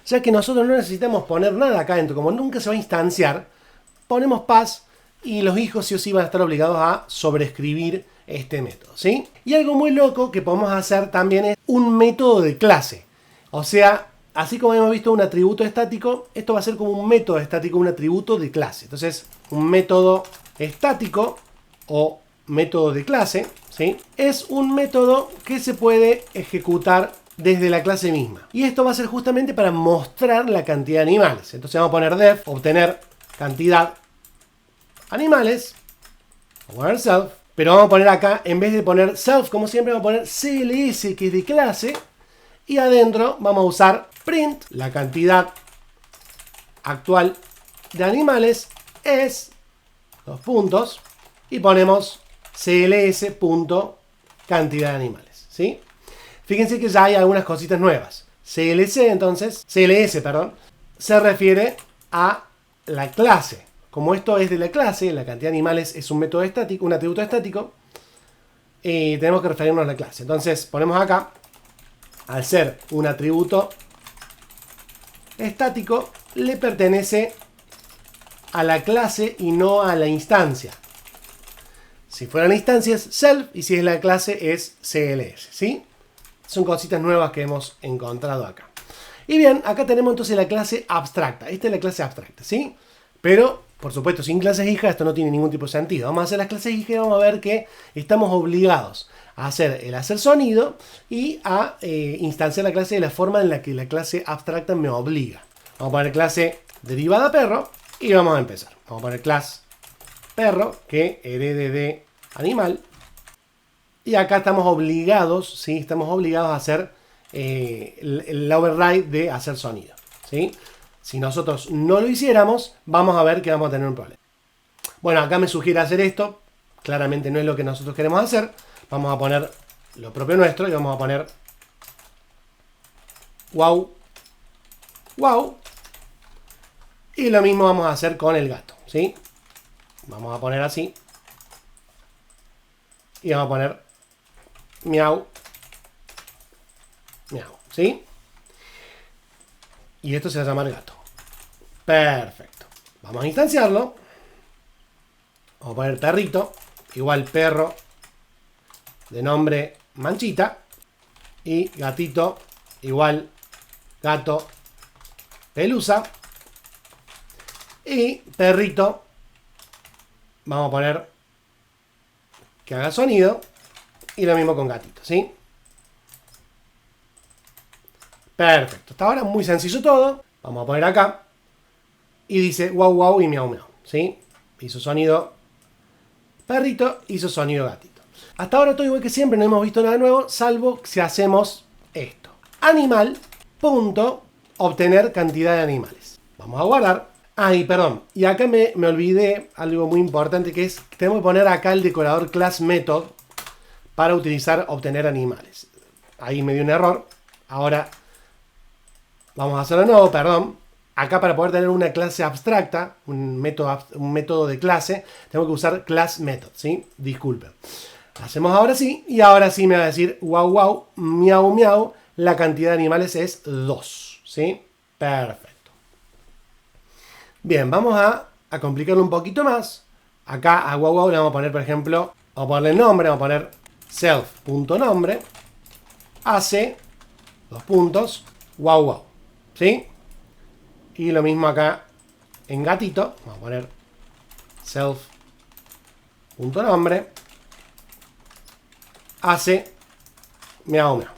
Ya que nosotros no necesitamos poner nada acá dentro, como nunca se va a instanciar, ponemos pass. Y los hijos sí o sí van a estar obligados a sobreescribir este método, ¿sí? Y algo muy loco que podemos hacer también es un método de clase. O sea, así como hemos visto un atributo estático, esto va a ser como un método estático, un atributo de clase. Entonces, un método estático o método de clase, ¿sí? Es un método que se puede ejecutar desde la clase misma. Y esto va a ser justamente para mostrar la cantidad de animales. Entonces vamos a poner def, obtener cantidad animales, vamos a poner self, pero vamos a poner acá, en vez de poner self como siempre, vamos a poner CLS, que es de clase, y adentro vamos a usar print, la cantidad actual de animales es, dos puntos, y ponemos cls.cantidad de animales, ¿sí? Fíjense que ya hay algunas cositas nuevas. CLS, perdón, se refiere a la clase. Como esto es de la clase, la cantidad de animales es un método estático, un atributo estático, tenemos que referirnos a la clase. Entonces ponemos acá, al ser un atributo estático, le pertenece a la clase y no a la instancia. Si fuera la instancia es self y si es la clase es CLS, ¿sí? Son cositas nuevas que hemos encontrado acá. Y bien, acá tenemos entonces la clase abstracta. Esta es la clase abstracta, ¿sí? Pero, por supuesto, sin clases hijas esto no tiene ningún tipo de sentido. Vamos a hacer las clases hijas y vamos a ver que estamos obligados a hacer el hacer sonido y a instanciar la clase de la forma en la que la clase abstracta me obliga. Vamos a poner clase derivada perro y vamos a empezar. Vamos a poner clase perro que herede de animal. Y acá estamos obligados, ¿sí? Estamos obligados a hacer el override de hacer sonido, ¿sí? Si nosotros no lo hiciéramos, vamos a ver que vamos a tener un problema. Bueno, acá me sugiere hacer esto. Claramente no es lo que nosotros queremos hacer. Vamos a poner lo propio nuestro y vamos a poner wow, wow. Y lo mismo vamos a hacer con el gato, ¿sí? Vamos a poner así. Y vamos a poner miau, miau, ¿sí? Y esto se va a llamar gato. Perfecto. Vamos a instanciarlo. Vamos a poner perrito. Igual perro. De nombre Manchita. Y gatito. Igual gato Pelusa. Y perrito. Vamos a poner que haga sonido. Y lo mismo con gatito, ¿sí? Perfecto. Hasta ahora muy sencillo todo. Vamos a poner acá. Y dice wow wow y miau miau, ¿sí? Hizo sonido perrito, hizo sonido gatito. Hasta ahora todo igual que siempre, no hemos visto nada nuevo, salvo si hacemos esto. Animal, punto, obtener cantidad de animales. Vamos a guardar. Y perdón. Y acá me olvidé algo muy importante, que es que tenemos que poner acá el decorador class method para utilizar obtener animales. Ahí me dio un error. Ahora vamos a hacerlo de nuevo, perdón. Acá para poder tener una clase abstracta, un método de clase, tengo que usar class method, ¿sí? Disculpen. Hacemos ahora sí, y ahora sí me va a decir wow wow, miau miau, la cantidad de animales es 2, ¿sí? Perfecto. Bien, vamos a complicarlo un poquito más. Acá a wow wow le vamos a poner, por ejemplo, vamos a ponerle el nombre, vamos a poner self.nombre, hace, dos puntos, wow wow, ¿sí? Y lo mismo acá en gatito. Vamos a poner self.nombre. Hace miau miau.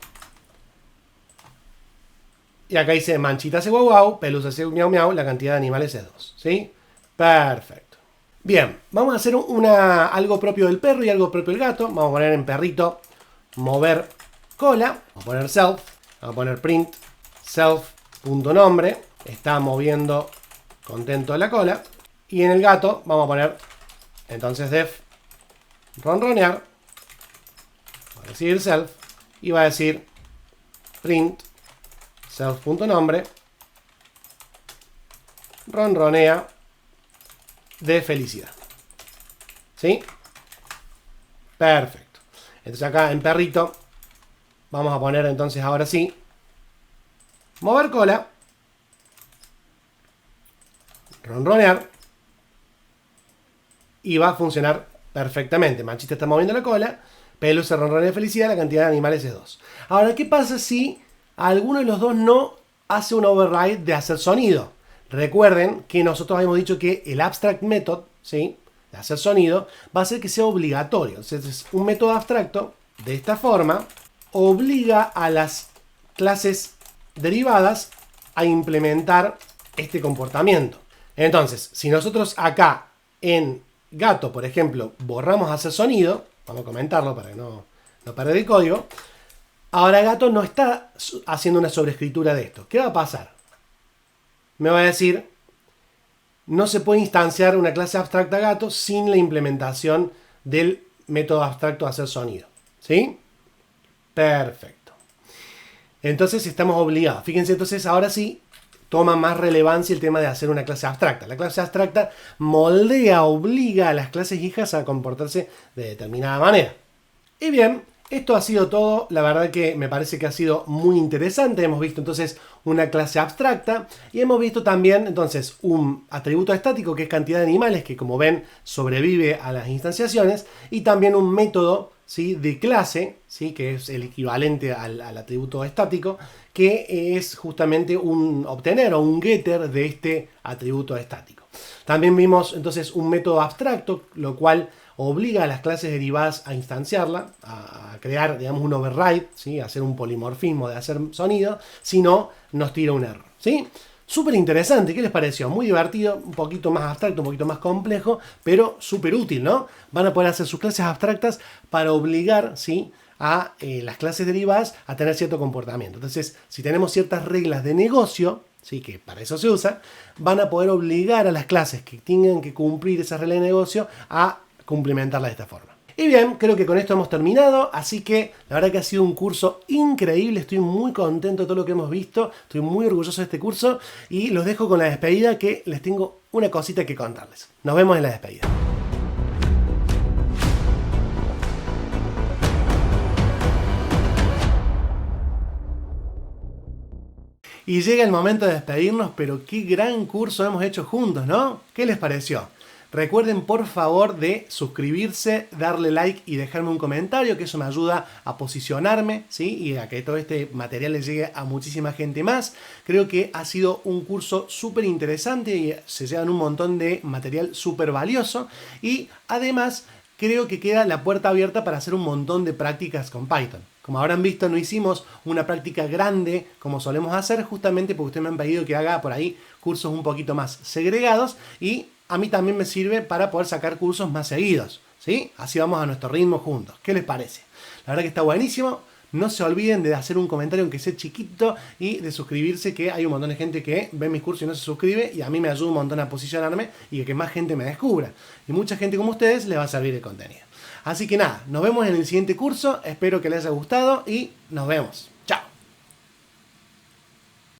Y acá dice Manchita hace guau guau, Pelusa hace miau miau, la cantidad de animales es 2. ¿Sí? Perfecto. Bien, vamos a hacer algo propio del perro y algo propio del gato. Vamos a poner en perrito mover cola. Vamos a poner self. Vamos a poner print self.nombre. Está moviendo contento la cola. Y en el gato vamos a poner entonces def ronronear. Va a decir self. Y va a decir print self.nombre. Ronronea de felicidad. ¿Sí? Perfecto. Entonces acá en perrito vamos a poner entonces ahora sí mover cola, ronronear, y va a funcionar perfectamente. Manchita está moviendo la cola, Pelu se ronronea de felicidad, la cantidad de animales es 2. Ahora, ¿qué pasa si alguno de los dos no hace un override de hacer sonido? Recuerden que nosotros habíamos dicho que el abstract method, ¿sí?, de hacer sonido, va a hacer que sea obligatorio. Entonces, un método abstracto, de esta forma, obliga a las clases derivadas a implementar este comportamiento. Entonces, si nosotros acá en gato, por ejemplo, borramos hacer sonido, vamos a comentarlo para no perder el código, ahora gato no está haciendo una sobreescritura de esto. ¿Qué va a pasar? Me va a decir, no se puede instanciar una clase abstracta gato sin la implementación del método abstracto de hacer sonido. ¿Sí? Perfecto. Entonces estamos obligados. Fíjense, entonces ahora sí toma más relevancia el tema de hacer una clase abstracta. La clase abstracta moldea, obliga a las clases hijas a comportarse de determinada manera. Y bien, esto ha sido todo. La verdad que me parece que ha sido muy interesante. Hemos visto entonces una clase abstracta y hemos visto también entonces un atributo estático que es cantidad de animales que, como ven, sobrevive a las instanciaciones, y también un método, ¿sí?, de clase, ¿sí?, que es el equivalente al atributo estático, que es justamente un obtener o un getter de este atributo estático. También vimos entonces un método abstracto, lo cual obliga a las clases derivadas a instanciarla, a crear, digamos, un override, ¿sí?, a hacer un polimorfismo de hacer sonido, si no, nos tira un error, ¿sí? Súper interesante, ¿qué les pareció? Muy divertido, un poquito más abstracto, un poquito más complejo, pero súper útil, ¿no? Van a poder hacer sus clases abstractas para obligar, ¿sí?, a las clases derivadas a tener cierto comportamiento. Entonces, si tenemos ciertas reglas de negocio, ¿sí?, que para eso se usa, van a poder obligar a las clases que tengan que cumplir esas reglas de negocio a cumplimentarla de esta forma. Y bien, creo que con esto hemos terminado, así que la verdad que ha sido un curso increíble, estoy muy contento de todo lo que hemos visto, estoy muy orgulloso de este curso y los dejo con la despedida, que les tengo una cosita que contarles. Nos vemos en la despedida. Y llega el momento de despedirnos, pero qué gran curso hemos hecho juntos, ¿no? ¿Qué les pareció? Recuerden por favor de suscribirse, darle like y dejarme un comentario, que eso me ayuda a posicionarme, ¿sí?, y a que todo este material le llegue a muchísima gente más. Creo que ha sido un curso súper interesante y se llevan un montón de material súper valioso, y además creo que queda la puerta abierta para hacer un montón de prácticas con Python. Como habrán visto, no hicimos una práctica grande como solemos hacer, justamente porque ustedes me han pedido que haga por ahí cursos un poquito más segregados, y a mí también me sirve para poder sacar cursos más seguidos, ¿sí? Así vamos a nuestro ritmo juntos. ¿Qué les parece? La verdad que está buenísimo. No se olviden de hacer un comentario aunque sea chiquito y de suscribirse, que hay un montón de gente que ve mis cursos y no se suscribe, y a mí me ayuda un montón a posicionarme y que más gente me descubra. Y mucha gente como ustedes le va a servir el contenido. Así que nada, nos vemos en el siguiente curso. Espero que les haya gustado y nos vemos. Chao.